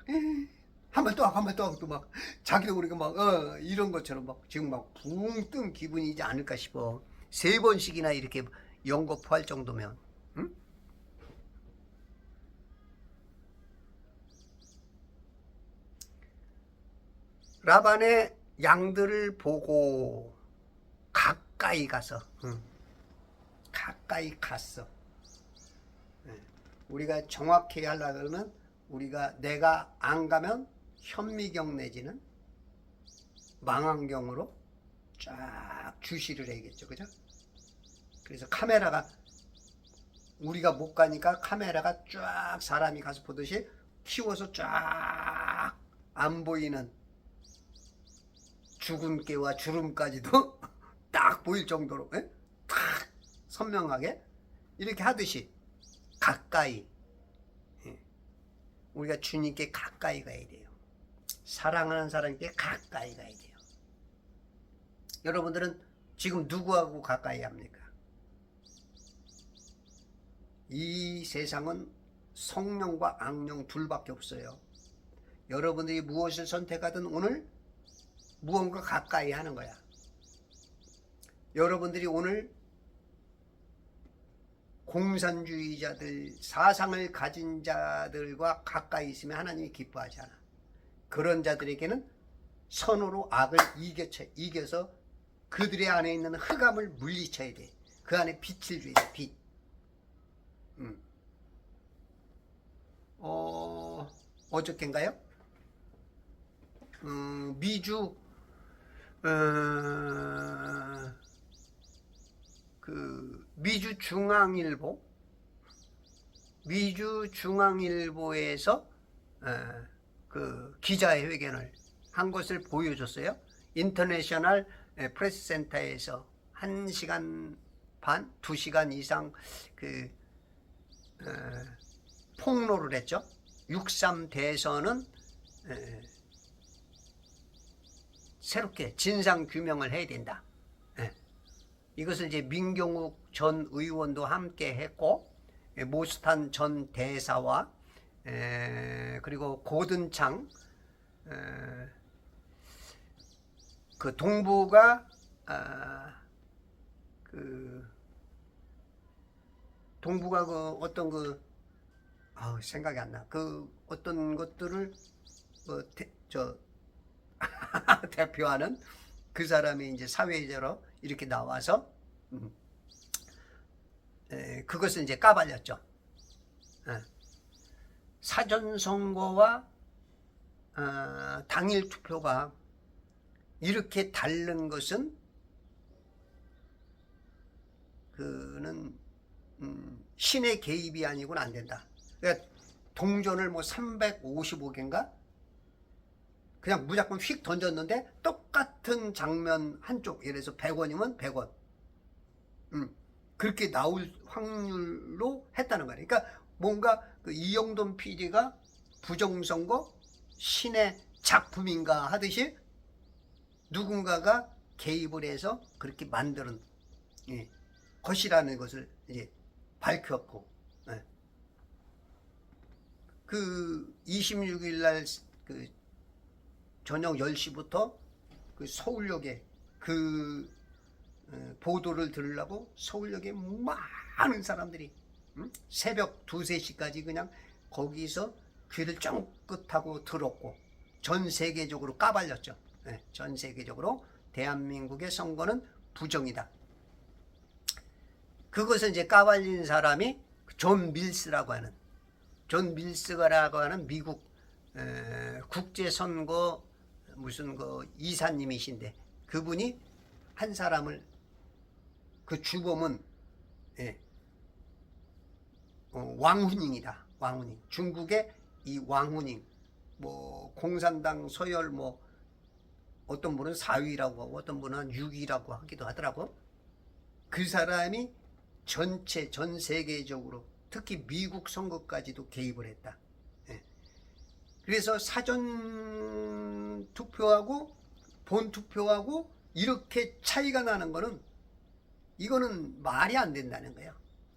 S1: 한 번 또 하고 한 번 또 하고 또 막 자기도 우리가 막 이런 것처럼 막 지금 막 붕 뜬 기분이지 않을까 싶어. 3번씩이나 이렇게 연거푸할 정도면. 응? 라반의 양들을 보고 가까이 가서 가까이 갔어. 우리가 정확히 하려고 그러면 우리가 내가 안 가면 현미경 내지는 망원경으로 쫙 주시를 해야겠죠. 그죠? 그래서 카메라가 우리가 못 가니까 카메라가 쫙 사람이 가서 보듯이 키워서 쫙 안 보이는 주근깨와 주름까지도 딱 보일 정도로 딱 선명하게 이렇게 하듯이 가까이 우리가 주님께 가까이 가야 돼요. 사랑하는 사람께 가까이 가야 돼요. 여러분들은 지금 누구하고 가까이 합니까? 이 세상은 성령과 악령 둘밖에 없어요. 여러분들이 무엇을 선택하든 오늘 무언가 가까이 하는 거야. 여러분들이 오늘 공산주의자들, 사상을 가진 자들과 가까이 있으면 하나님이 기뻐하지 않아. 그런 자들에게는 선으로 악을 이겨서 그들의 안에 있는 흑암을 물리쳐야 돼. 그 안에 빛을 줘야 돼. 빛. 어저께인가요? 미주 미주중앙일보에서 그 기자회견을 한 것을 보여줬어요. 인터내셔널 프레스 센터에서 1시간 반, 2시간 이상 그 폭로를 했죠. 6.3 대선은 새롭게 진상 규명을 해야 된다. 이것을 이제 민경욱 전 의원도 함께 했고, 모스탄 전 대사와 그리고 고든창 그 동부가 동부가 그 어떤 그 생각이 안 나. 그 어떤 것들을 대표하는 그 사람이 이제 사회자로 이렇게 나와서 그것을 이제 까발렸죠. 사전 선거와 당일 투표가 이렇게 다른 것은 그는 신의 개입이 아니고는 안 된다. 그러니까 동전을 뭐 355개인가? 그냥 무조건 휙 던졌는데 똑같은 장면 한쪽, 예를 들어서 100원이면 100원. 그렇게 나올 확률로 했다는 거예요. 그러니까 뭔가 그 이영돈 PD가 부정선거 신의 작품인가 하듯이 누군가가 개입을 해서 그렇게 만드는 것이라는 것을 이제 밝혔고, 그 26일 날 그 저녁 10시부터 그 서울역에 그 보도를 들으려고 서울역에 많은 사람들이 새벽 2, 3시까지 그냥 거기서 귀를 쫑긋하고 들었고, 전 세계적으로 까발렸죠. 전 세계적으로 대한민국의 선거는 부정이다. 그것을 이제 까발린 사람이 존 밀스라고 하는, 존 밀스라고 하는 미국 국제선거 무슨 그 이사님이신데, 그분이 한 사람을, 그 주범은 왕후닝이다. 왕후닝. 중국의 이 왕후닝, 뭐 공산당 서열, 뭐 어떤 분은 4위라고 하고 어떤 분은 6위라고 하기도 하더라고. 그 사람이 전체 전 세계적으로 특히 미국 선거까지도 개입을 했다. 그래서 사전 투표하고 본 투표하고 이렇게 차이가 나는 거는, 이거는 말이 안 된다는 거야.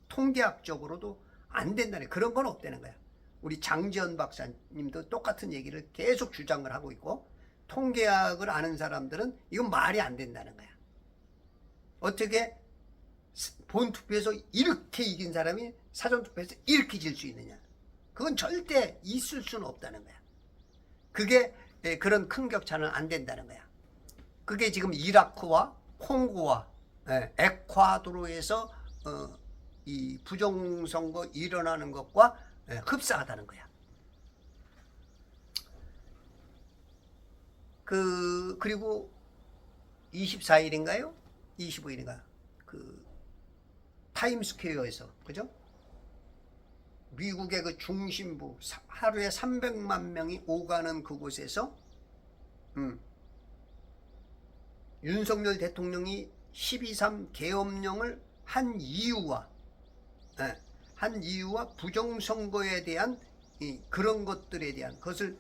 S1: 통계학적으로도 안 된다는, 그런 건 없다는 거야. 우리 장지연 박사님도 똑같은 얘기를 계속 주장을 하고 있고, 통계학을 아는 사람들은 이건 말이 안 된다는 거야. 어떻게 본 투표에서 이렇게 이긴 사람이 사전 투표에서 이렇게 질 수 있느냐. 그건 절대 있을 수는 없다는 거야. 그게 그런 큰 격차는 안 된다는 거야. 그게 지금 이라크와 콩고와 에콰도르에서 이 부정선거 일어나는 것과 흡사하다는 거야. 그리고 24일인가요? 25일인가? 그 타임스퀘어에서, 그죠? 미국의 그 중심부, 하루에 300만 명이 오가는 그곳에서 윤석열 대통령이 12.3 계엄령을 한 이유와 부정선거에 대한 그런 것들에 대한 것을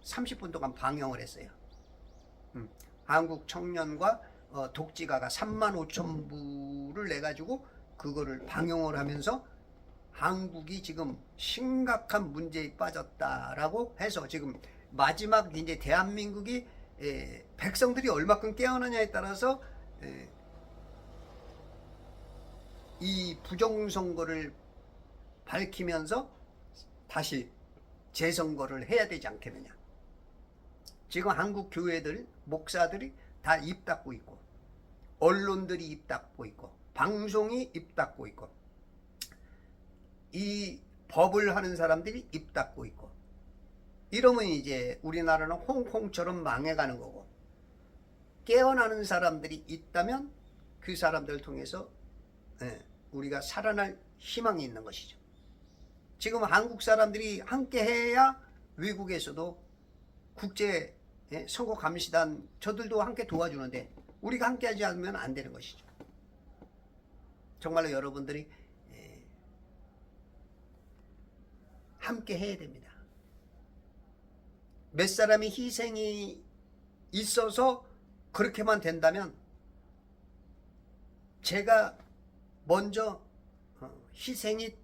S1: 30분 동안 방영을 했어요. 한국 청년과 독지가가 35,000부를 내가지고 그거를 방영을 하면서 한국이 지금 심각한 문제에 빠졌다라고 해서, 지금 마지막 이제 대한민국이 백성들이 얼마큼 깨어나냐에 따라서 이 부정선거를 밝히면서 다시 재선거를 해야 되지 않겠느냐. 지금 한국 교회들, 목사들이 다 입 닫고 있고, 언론들이 입 닫고 있고, 방송이 입 닫고 있고, 이 법을 하는 사람들이 입 닫고 있고, 이러면 이제 우리나라는 홍콩처럼 망해가는 거고, 깨어나는 사람들이 있다면 그 사람들을 통해서 우리가 살아날 희망이 있는 것이죠. 지금 한국 사람들이 함께 해야 외국에서도 국제 선거 감시단 저들도 함께 도와주는데, 우리가 함께 하지 않으면 안 되는 것이죠. 정말로 여러분들이 함께 해야 됩니다. 몇 사람의 희생이 있어서 그렇게만 된다면 제가 먼저 희생이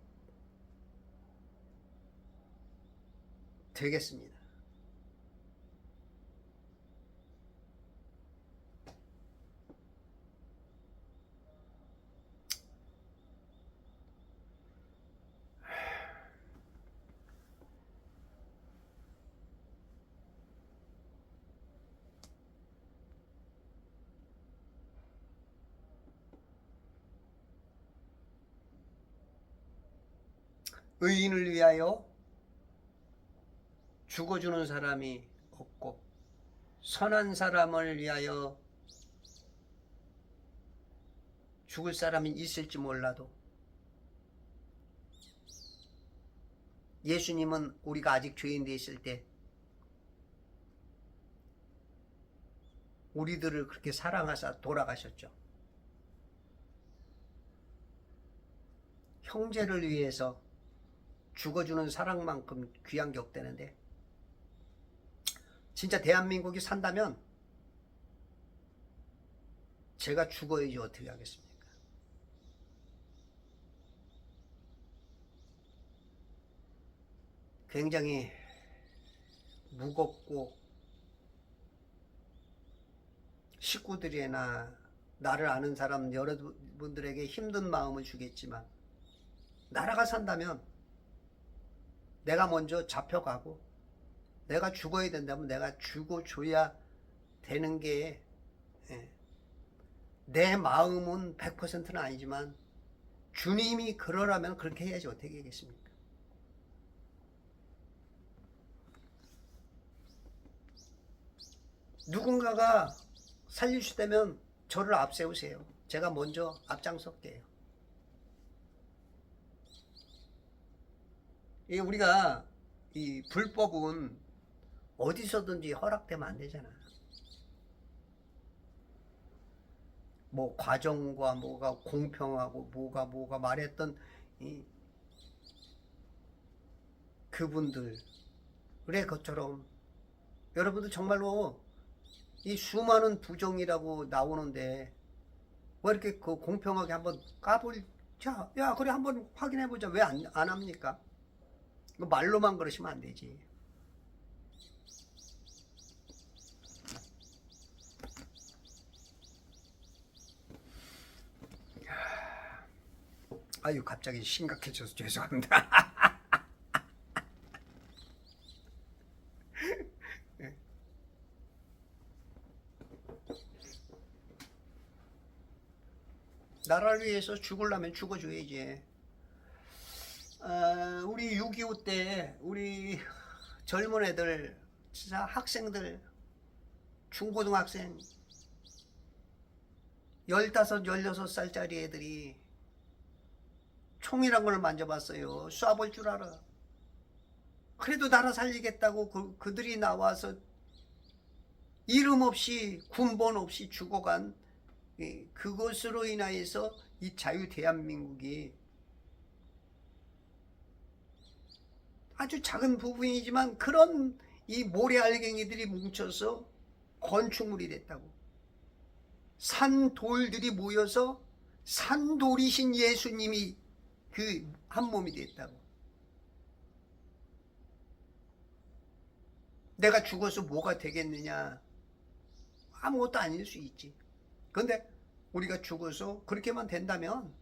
S1: 되겠습니다. 의인을 위하여 죽어주는 사람이 없고, 선한 사람을 위하여 죽을 사람이 있을지 몰라도 예수님은 우리가 아직 죄인 돼 있을 때 우리들을 그렇게 사랑하사 돌아가셨죠. 형제를 위해서 죽어주는 사랑만큼 귀한 게 없다는데, 진짜 대한민국이 산다면 제가 죽어야지 어떻게 하겠습니까? 굉장히 무겁고 식구들이나 나를 아는 사람 여러분들에게 힘든 마음을 주겠지만, 나라가 산다면 내가 먼저 잡혀가고 내가 죽어야 된다면 내가 죽어줘야 되는 게, 내 마음은 100%는 아니지만 주님이 그러라면 그렇게 해야지 어떻게 하겠습니까? 누군가가 살리시다면 저를 앞세우세요. 제가 먼저 앞장설게요. 우리가 이 불법은 어디서든지 허락되면 안 되잖아. 뭐 과정과 뭐가 공평하고 뭐가 말했던 그분들의 것처럼 여러분들 정말로 이 수많은 부정이라고 나오는데 왜 이렇게 그 공평하게 한번 까불자, 야 그래 한번 확인해보자, 왜 안 합니까? 말로만 그러시면 안 되지. 아유 갑자기 심각해져서 죄송합니다. 나라를 위해서 죽으려면 죽어줘야지. 우리 6.25 때 우리 젊은 애들, 진짜 학생들, 중고등학생 15, 16살짜리 애들이 총이란 걸 만져봤어요. 쏴볼 줄 알아. 그래도 나라 살리겠다고 그들이 나와서 이름 없이 군번 없이 죽어간, 그것으로 인하여서 이 자유 대한민국이 아주 작은 부분이지만 그런 이 모래알갱이들이 뭉쳐서 건축물이 됐다고. 산돌들이 모여서 산돌이신 예수님이 그 한 몸이 됐다고. 내가 죽어서 뭐가 되겠느냐? 아무것도 아닐 수 있지. 그런데 우리가 죽어서 그렇게만 된다면,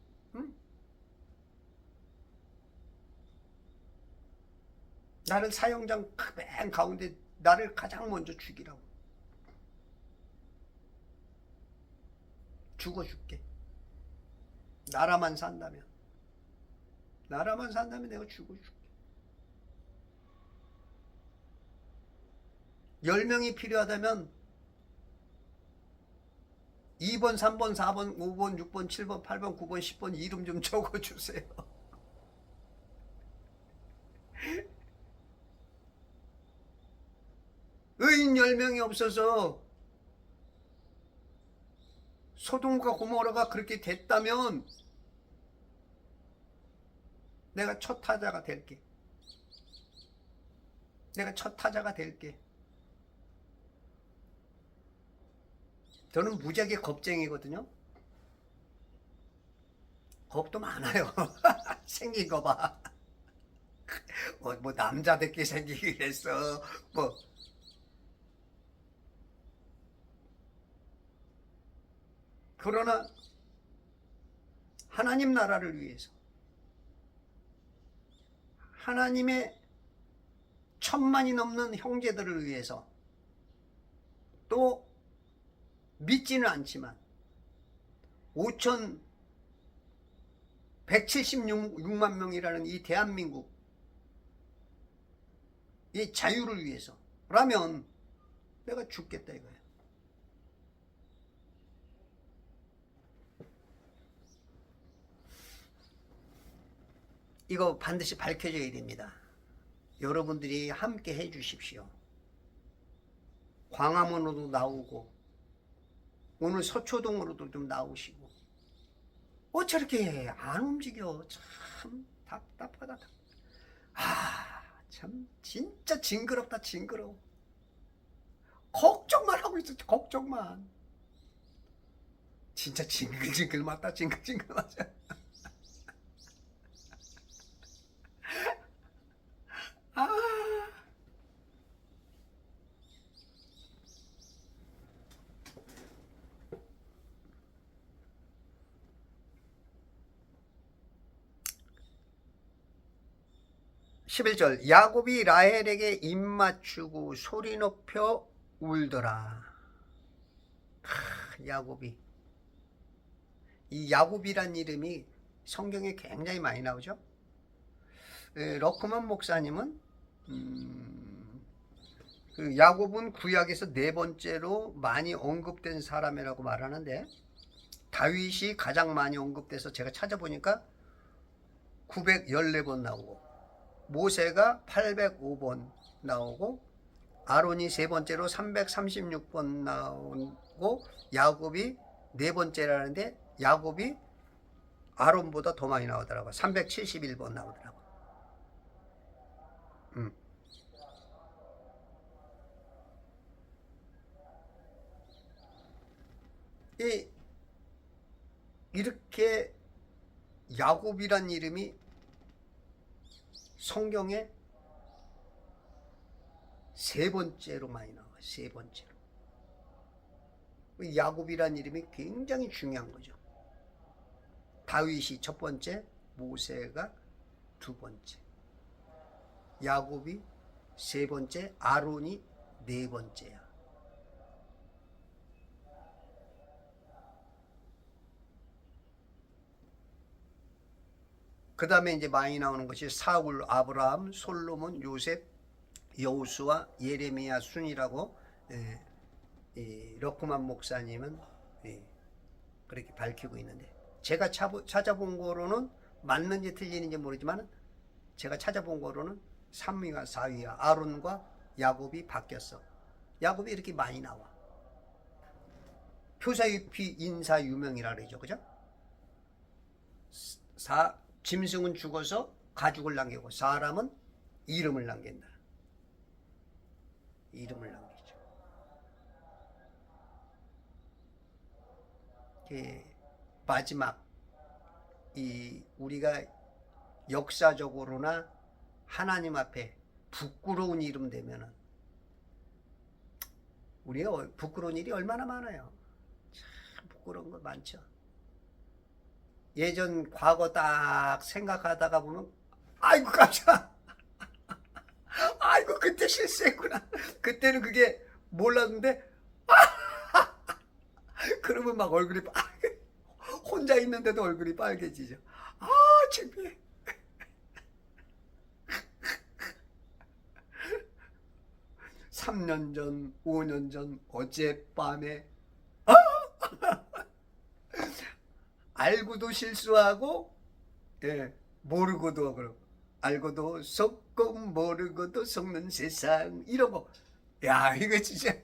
S1: 나를 사형장 맨 가운데 나를 가장 먼저 죽이라고. 죽어줄게. 나라만 산다면 내가 죽어줄게. 10명이 필요하다면 2번, 3번, 4번, 5번, 6번, 7번, 8번, 9번, 10번 이름 좀 적어주세요. 의인 10명이 없어서 소돔과 고모라가 그렇게 됐다면 내가 첫 타자가 될게. 저는 무지하게 겁쟁이거든요. 겁도 많아요. 생긴 거 봐. 뭐 남자답게 생기긴 했어. 뭐 그러나 하나님 나라를 위해서, 하나님의 1000만이 넘는 형제들을 위해서, 또 믿지는 않지만 5,176만 명이라는 이 대한민국 이 자유를 위해서라면 내가 죽겠다 이거야. 이거 반드시 밝혀져야 됩니다. 여러분들이 함께 해 주십시오. 광화문으로도 나오고 오늘 서초동으로도 좀 나오시고 저렇게 안 움직여. 참 답답하다. 참 진짜 징그럽다. 징그러워. 걱정만 하고 있어. 걱정만. 진짜 징글징글 맞다. 징글징글 맞아. 11절 야곱이 라헬에게 입 맞추고 소리 높여 울더라. 야곱이, 이 야곱이란 이름이 성경에 굉장히 많이 나오죠. 러크만 목사님은 그 야곱은 구약에서 네 번째로 많이 언급된 사람이라고 말하는데, 다윗이 가장 많이 언급돼서 제가 찾아보니까 914번 나오고, 모세가 805번 나오고, 아론이 세 번째로 336번 나오고, 야곱이 네 번째라는데 야곱이 아론보다 더 많이 나오더라고요. 371번 나오더라고요. 이렇게 야곱이란 이름이 성경에 세 번째로 많이 나와요. 세 번째로. 야곱이란 이름이 굉장히 중요한 거죠. 다윗이 첫 번째, 모세가 두 번째, 야곱이 세 번째, 아론이 네 번째야. 그 다음에 이제 많이 나오는 것이 사울, 아브라함, 솔로몬, 요셉, 여호수아, 예레미야 순이라고 러크만 목사님은 그렇게 밝히고 있는데, 제가 찾아본 거로는 맞는지 틀리는지 모르지만 제가 찾아본 거로는 3위와 4위와 아론과 야곱이 바뀌었어. 야곱이 이렇게 많이 나와. 표사유피 인사유명이라 그러죠. 그죠? 짐승은 죽어서 가죽을 남기고 사람은 이름을 남긴다. 이름을 남기죠. 마지막 우리가 역사적으로나 하나님 앞에 부끄러운 이름 되면은, 우리가 부끄러운 일이 얼마나 많아요. 참 부끄러운 거 많죠. 예전 과거 딱 생각하다가 보면 아이고 깜짝, 아이고 그때 실수했구나. 그때는 그게 몰랐는데 그러면 막 얼굴이 혼자 있는데도 얼굴이 빨개지죠. 창피해. (3년) 전, (5년) 전, 어젯밤에 알고도 실수하고, 모르고도 그러고, 알고도 속고 모르고도 속는 세상, 이런 거. 야, 이거 진짜.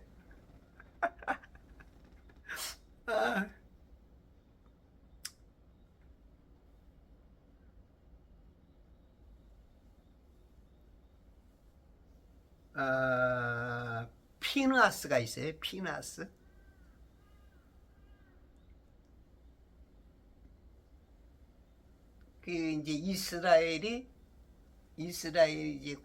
S1: 피느하스가 있어요. 피느하스. 그 이제 이스라엘이 이제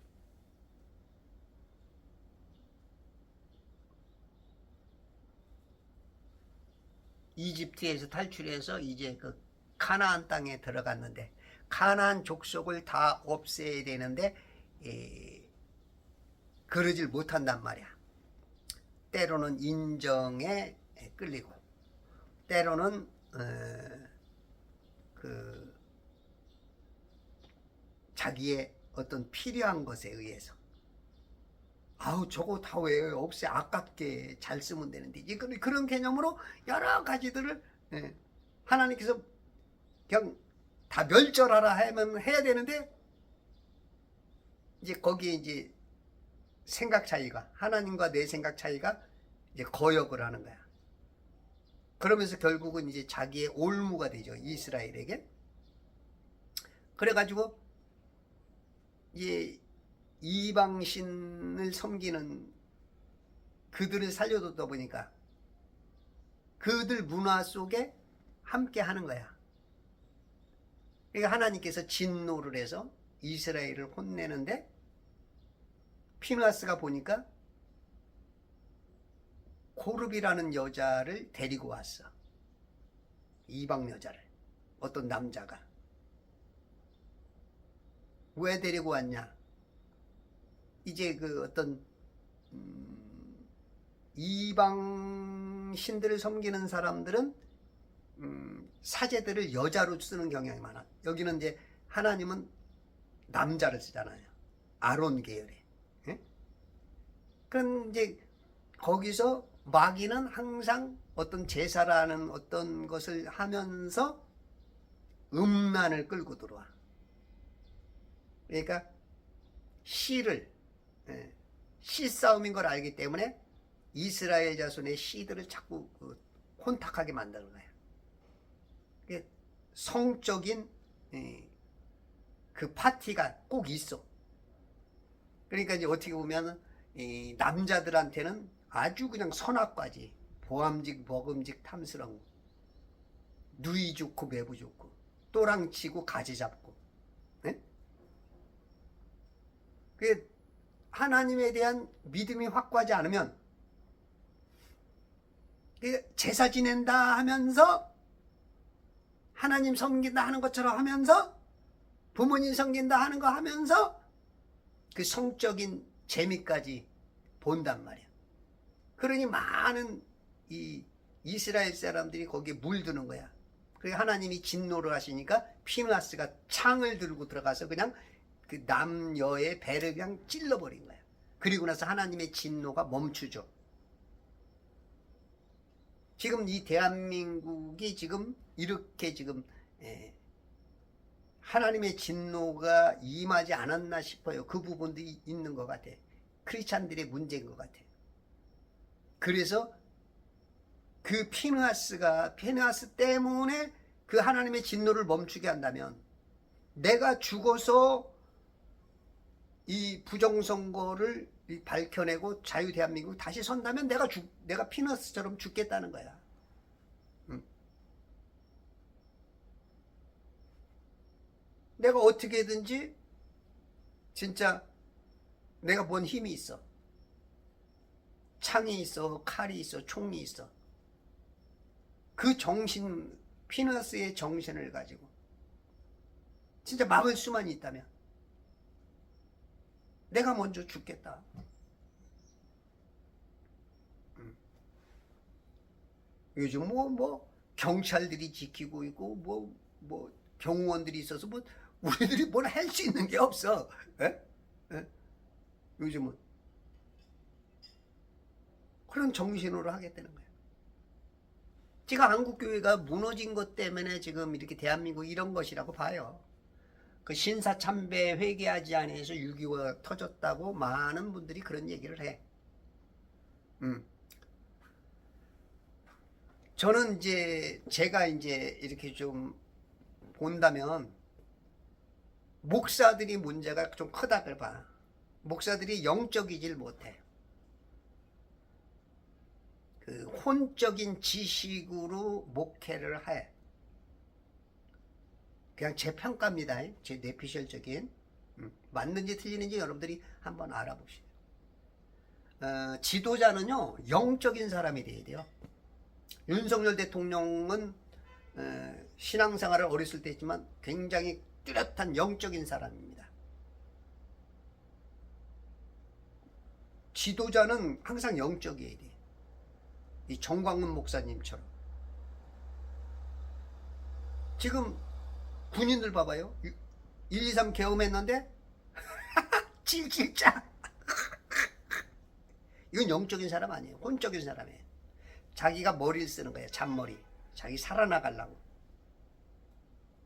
S1: 이집트에서 탈출해서 이제 그 가나안 땅에 들어갔는데, 가나안 족속을 다 없애야 되는데 그러질 못한단 말이야. 때로는 인정에 끌리고, 때로는 그 자기의 어떤 필요한 것에 의해서, 저거 다 왜 없애, 아깝게 잘 쓰면 되는데, 이제 그런 개념으로 여러 가지들을 하나님께서 그냥 다 멸절하라 하면 해야 되는데 이제 거기에 이제 생각 차이가, 하나님과 내 생각 차이가 이제 거역을 하는 거야. 그러면서 결국은 이제 자기의 올무가 되죠, 이스라엘에게. 그래가지고 이제 이방신을 섬기는 그들을 살려두다 보니까 그들 문화 속에 함께 하는 거야. 그러니까 하나님께서 진노를 해서 이스라엘을 혼내는데, 피느하스가 보니까 고릅이라는 여자를 데리고 왔어. 이방 여자를. 어떤 남자가. 왜 데리고 왔냐? 이제 그 어떤 이방 신들을 섬기는 사람들은 사제들을 여자로 쓰는 경향이 많아. 여기는 이제 하나님은 남자를 쓰잖아요. 아론 계열에. 예? 그럼 이제 거기서 마귀는 항상 어떤 제사라는 어떤 것을 하면서 음란을 끌고 들어와. 그러니까 씨를, 씨 싸움인 걸 알기 때문에 이스라엘 자손의 씨들을 자꾸 혼탁하게 만드는 거야. 성적인 그 파티가 꼭 있어. 그러니까 이제 어떻게 보면 남자들한테는 아주 그냥 선악과지. 보암직 먹음직 탐스러운 거. 누이 좋고 매부 좋고 또랑 치고 가지 잡고. 네? 그 하나님에 대한 믿음이 확고하지 않으면 제사 지낸다 하면서 하나님 섬긴다 하는 것처럼 하면서 부모님 섬긴다 하는 거 하면서 그 성적인 재미까지 본단 말이야. 그러니 많은 이 이스라엘 사람들이 거기에 물드는 거야. 그래서 하나님이 진노를 하시니까 피느하스가 창을 들고 들어가서 그냥 그 남여의 배를 그냥 찔러버린 거야. 그리고 나서 하나님의 진노가 멈추죠. 지금 이 대한민국이 지금 이렇게 지금 하나님의 진노가 임하지 않았나 싶어요. 그 부분도 있는 것 같아. 크리스찬들의 문제인 것 같아. 그래서 그 피느하스 때문에 그 하나님의 진노를 멈추게 한다면, 내가 죽어서 이 부정선거를 밝혀내고 자유 대한민국 다시 선다면 내가 피느하스처럼 죽겠다는 거야. 내가 어떻게든지 진짜 내가 뭔 힘이 있어. 창이 있어, 칼이 있어, 총이 있어. 그 정신, 피느하스의 정신을 가지고 진짜 막을 수만 있다면 내가 먼저 죽겠다. 요즘 뭐 경찰들이 지키고 있고 뭐 경호원들이 있어서 뭐 우리들이 뭘 할 수 있는 게 없어. 에? 요즘은 그런 정신으로 하겠다는 거야. 제가 한국교회가 무너진 것 때문에 지금 이렇게 대한민국 이런 것이라고 봐요. 그 신사참배 회개하지 않아서 6.25가 터졌다고 많은 분들이 그런 얘기를 해. 저는 제가 이렇게 좀 본다면 목사들이 문제가 좀 크다고 봐. 목사들이 영적이질 못해. 그 혼적인 지식으로 목회를 해. 그냥 제 평가입니다. 제 뇌피셜적인. 맞는지 틀리는지 여러분들이 한번 알아보시죠. 지도자는요, 영적인 사람이 돼야 돼요. 윤석열 대통령은 신앙생활을 어렸을 때 했지만 굉장히 뚜렷한 영적인 사람입니다. 지도자는 항상 영적이어야 돼. 이 정광훈 목사님처럼. 지금 군인들 봐봐요. 123 계엄했는데 7.7자. 이건 영적인 사람 아니에요. 혼적인 사람이에요. 자기가 머리를 쓰는 거예요. 잔머리. 자기 살아나가려고.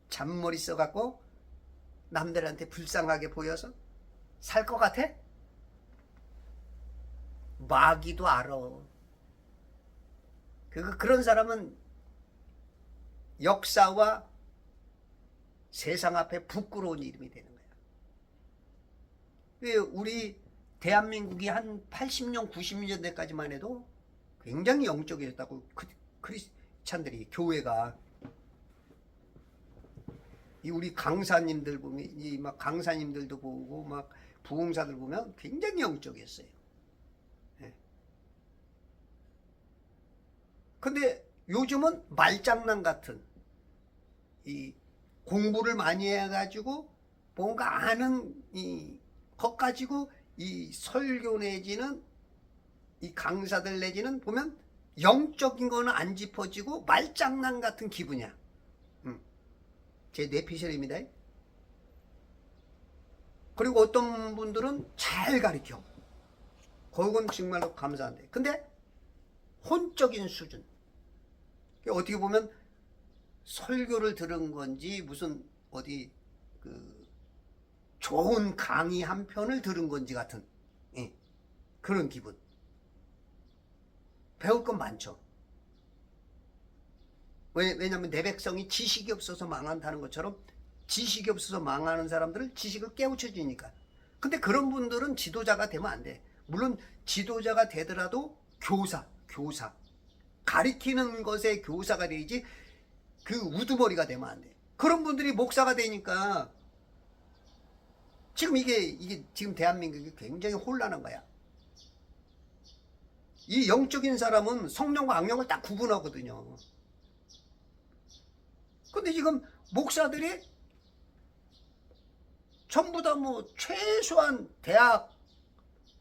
S1: 잔머리 써갖고 남들한테 불쌍하게 보여서 살 것 같아? 마귀도 알아. 그런 사람은 역사와 세상 앞에 부끄러운 이름이 되는 거야. 우리 대한민국이 한 80년, 90년대까지만 해도 굉장히 영적이었다고 크리스찬들이, 교회가. 우리 강사님들 보면, 막 강사님들도 보고, 막 부흥사들 보면 굉장히 영적이었어요. 예. 근데 요즘은 말장난 같은, 이 공부를 많이 해가지고 뭔가 아는 것 가지고 이 설교 내지는 이 강사들 내지는 보면 영적인 거는 안 짚어지고 말장난 같은 기분이야. 제 뇌피셜입니다. 그리고 어떤 분들은 잘 가르쳐. 그건 정말로 감사한데. 근데 혼적인 수준. 어떻게 보면 설교를 들은 건지 무슨 어디 좋은 강의 한 편을 들은 건지 같은 그런 기분. 배울 건 많죠. 왜냐하면 내 백성이 지식이 없어서 망한다는 것처럼 지식이 없어서 망하는 사람들을 지식을 깨우쳐 주니까. 근데 그런 분들은 지도자가 되면 안 돼. 물론 지도자가 되더라도 교사 가리키는 것에 교사가 되지 그 우두머리가 되면 안 돼. 그런 분들이 목사가 되니까 지금 이게 지금 대한민국이 굉장히 혼란한 거야. 이 영적인 사람은 성령과 악령을 딱 구분하거든요. 근데 지금 목사들이 전부 다 뭐 최소한 대학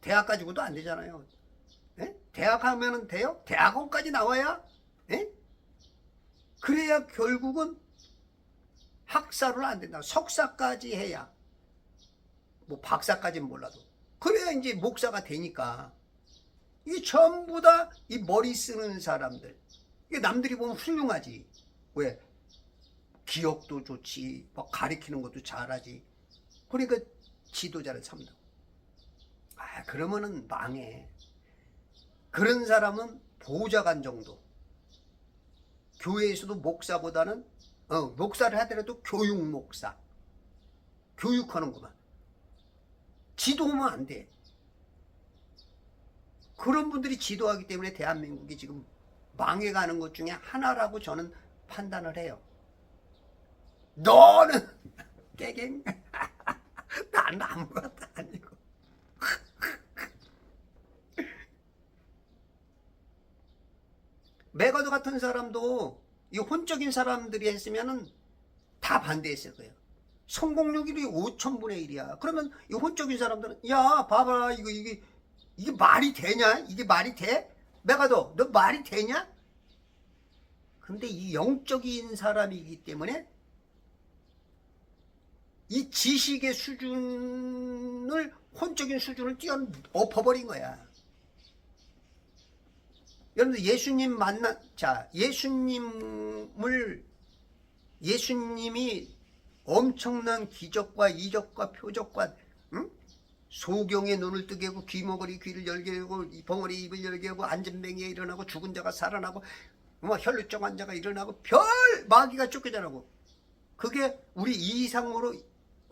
S1: 가지고도 안 되잖아요. 예? 대학 하면은 돼요? 대학원까지 나와야? 예? 그래야 결국은 학사를 안 된다. 석사까지 해야. 뭐 박사까지는 몰라도. 그래야 이제 목사가 되니까. 이게 전부 다 이 머리 쓰는 사람들. 이게 남들이 보면 훌륭하지. 왜? 기억도 좋지, 뭐 가리키는 것도 잘하지. 그러니까 지도자를 삼다. 그러면은 망해. 그런 사람은 보좌관 정도. 교회에서도 목사보다는 목사를 하더라도 교육 목사. 교육하는구만. 지도하면 안 돼. 그런 분들이 지도하기 때문에 대한민국이 지금 망해가는 것 중에 하나라고 저는 판단을 해요. 너는 깨갱 난 아무것도 아니고. 메가드 같은 사람도 이 혼적인 사람들이 했으면은 다 반대했을 거예요. 성공률이 5,000분의 1이야. 그러면 이 혼적인 사람들은 야 봐봐 이게 말이 되냐? 이게 말이 돼? 메가드 너 말이 되냐? 근데 이 영적인 사람이기 때문에 이 지식의 수준을 혼적인 수준을 엎어버린 거야. 여러분들 예수님이 엄청난 기적과 이적과 표적과 소경의 눈을 뜨게 하고 귀머거리 귀를 열게 하고 벙어리 입을 열게 하고 안전뱅이에 일어나고 죽은 자가 살아나고 혈루증 환자가 일어나고 별 마귀가 쫓겨나고. 그게 우리 이상으로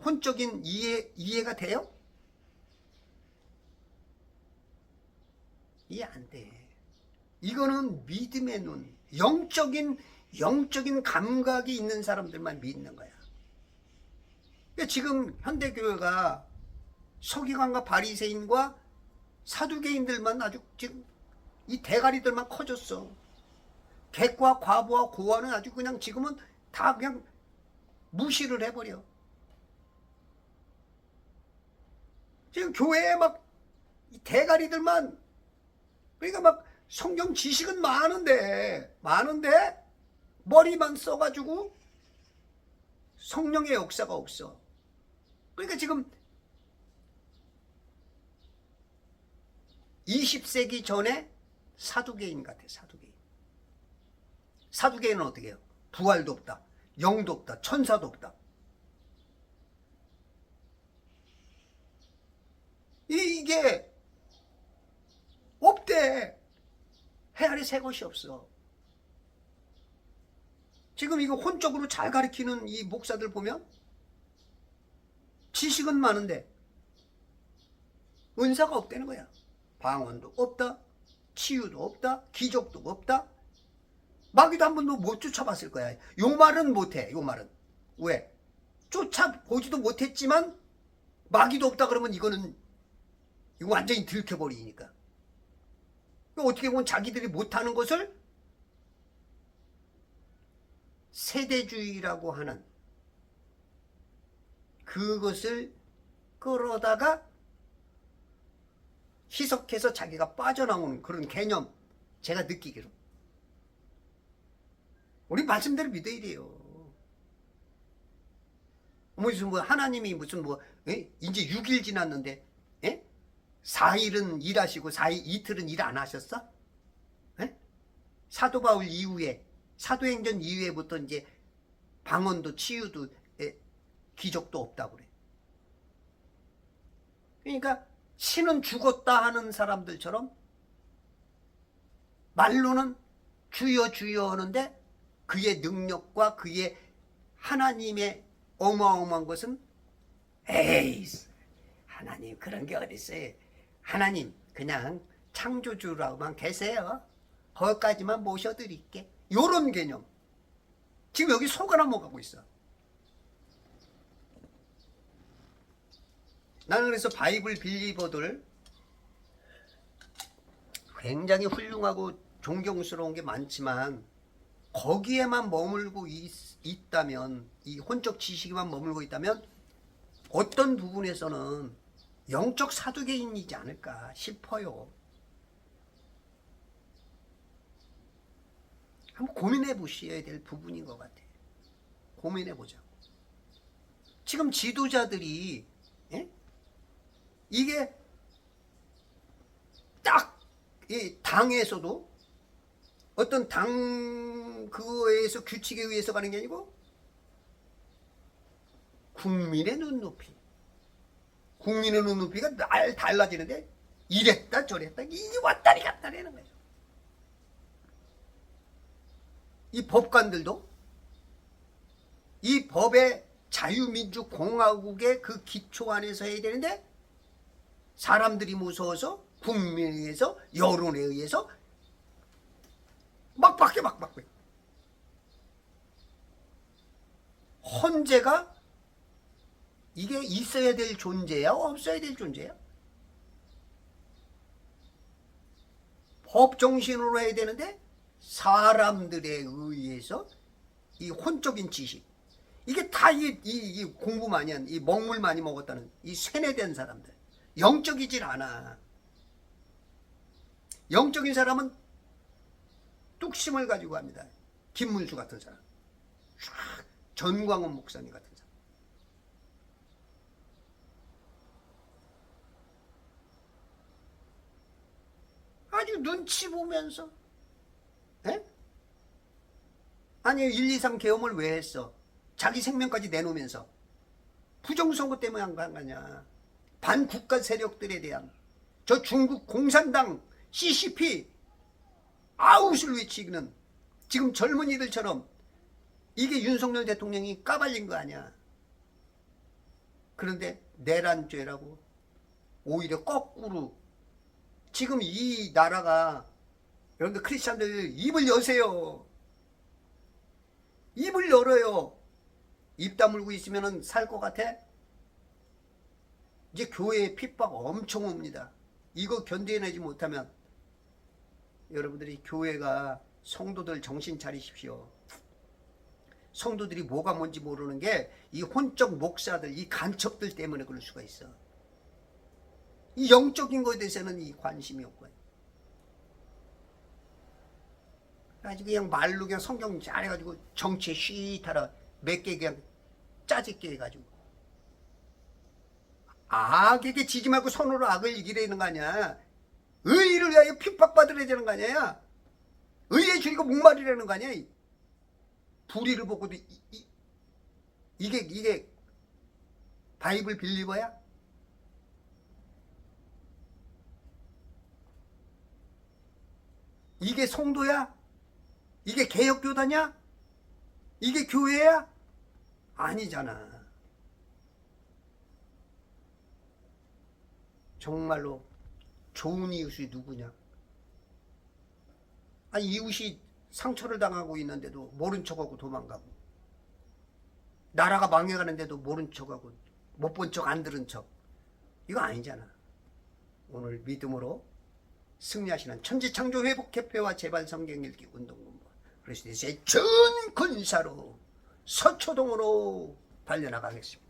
S1: 혼적인 이해가 돼요? 이해 안 돼. 이거는 믿음의 눈, 영적인 감각이 있는 사람들만 믿는 거야. 그러니까 지금 현대교회가 서기관과 바리새인과 사두개인들만 아주 지금 이 대가리들만 커졌어. 객과 과부와 고아는 아주 그냥 지금은 다 그냥 무시를 해버려. 지금 교회에 막 대가리들만, 그러니까 막 성경 지식은 많은데 머리만 써가지고 성령의 역사가 없어. 그러니까 지금 20세기 전에 사두개인 같아. 사두개인은 어떻게 해요? 부활도 없다, 영도 없다, 천사도 없다. 이게 없대. 해 아래 새 것이 없어. 지금 이거 혼적으로 잘 가르치는 이 목사들 보면 지식은 많은데 은사가 없다는 거야. 방언도 없다, 치유도 없다, 기적도 없다. 마귀도 한 번도 못 쫓아봤을 거야. 요 말은 못해. 요 말은 왜? 쫓아보지도 못했지만 마귀도 없다 그러면 이거는 이거 완전히 들켜버리니까. 어떻게 보면 자기들이 못하는 것을 세대주의라고 하는 그것을 끌어다가 희석해서 자기가 빠져나오는 그런 개념. 제가 느끼기로 우리 말씀대로 믿어야 돼요. 무슨 뭐 하나님이 무슨 뭐 이제 6일 지났는데 4일은 일하시고 이틀은 일 안 하셨어? 사도 바울 이후에 사도행전 이후에부터 이제 방언도 치유도 기적도 없다고 그래. 그러니까 신은 죽었다 하는 사람들처럼 말로는 주여 주여 하는데 그의 능력과 그의 하나님의 어마어마한 것은 에이 하나님 그런 게 어딨어요. 하나님 그냥 창조주라고만 계세요. 거기까지만 모셔드릴게. 요런 개념. 지금 여기 속아 넘어가고 있어. 나는 그래서 바이블 빌리버들 굉장히 훌륭하고 존경스러운 게 많지만 거기에만 머물고 있다면, 이 혼적 지식에만 머물고 있다면 어떤 부분에서는 영적 사두개인이지 않을까 싶어요. 한번 고민해 보셔야 될 부분인 것 같아요. 고민해 보자. 지금 지도자들이 이게 딱 이 당에서도 어떤 당 그거에서 규칙에 의해서 가는 게 아니고 국민의 눈높이. 국민의 눈높이가 날 달라지는데 이랬다 저랬다 이게 왔다리 갔다리 하는 거죠. 이 법관들도 이 법의 자유민주공화국의 그 기초 안에서 해야 되는데 사람들이 무서워서 국민에 의해서 여론에 의해서 막 바뀌어. 헌재가 이게 있어야 될 존재야 없어야 될 존재야? 법 정신으로 해야 되는데 사람들에 의해서 이 혼적인 지식 이게 다 이 공부 많이 한 이 먹물 많이 먹었다는 이 세뇌된 사람들 영적이질 않아. 영적인 사람은 뚝심을 가지고 합니다. 김문수 같은 사람, 전광훈 목사님 같은 사람. 아주 눈치 보면서 아니 1, 2, 3 계엄을 왜 했어? 자기 생명까지 내놓으면서 부정선거 때문에 한 거 아니냐. 반국가 세력들에 대한 저 중국 공산당 CCP 아웃을 외치는 지금 젊은이들처럼 이게 윤석열 대통령이 까발린 거 아니야. 그런데 내란죄라고 오히려 거꾸로 지금 이 나라가 여러분들 크리스찬들 입을 여세요. 입을 열어요. 입 다물고 있으면 살 것 같아? 이제 교회에 핍박 엄청 옵니다. 이거 견뎌내지 못하면 여러분들이 교회가 성도들 정신 차리십시오. 성도들이 뭐가 뭔지 모르는 게 이 혼적 목사들, 이 간첩들 때문에 그럴 수가 있어. 이 영적인 것에 대해서는 이 관심이 없고요. 그래가지고 그냥 말로 그냥 성경 잘해가지고 정치에 쉬타라 몇 개 그냥 짜집게 해가지고 악에게 지지 말고 손으로 악을 이기려는 거 아니야. 의를 위하여 핍박받으려야 되는 거 아니야. 의에 줄이고 목마르려는 거 아니야. 불의를 보고도 이게 바이블 빌리버야? 이게 성도야? 이게 개혁교단이야? 이게 교회야? 아니잖아. 정말로 좋은 이웃이 누구냐? 아니, 이웃이 상처를 당하고 있는데도 모른 척하고 도망가고, 나라가 망해가는데도 모른 척하고 못 본 척 안 들은 척, 이거 아니잖아. 오늘 믿음으로 승리하시는 천지창조회복협회와 제발성경읽기 운동본부 그리스도의 전 군사로 서초동으로 달려나가겠습니다.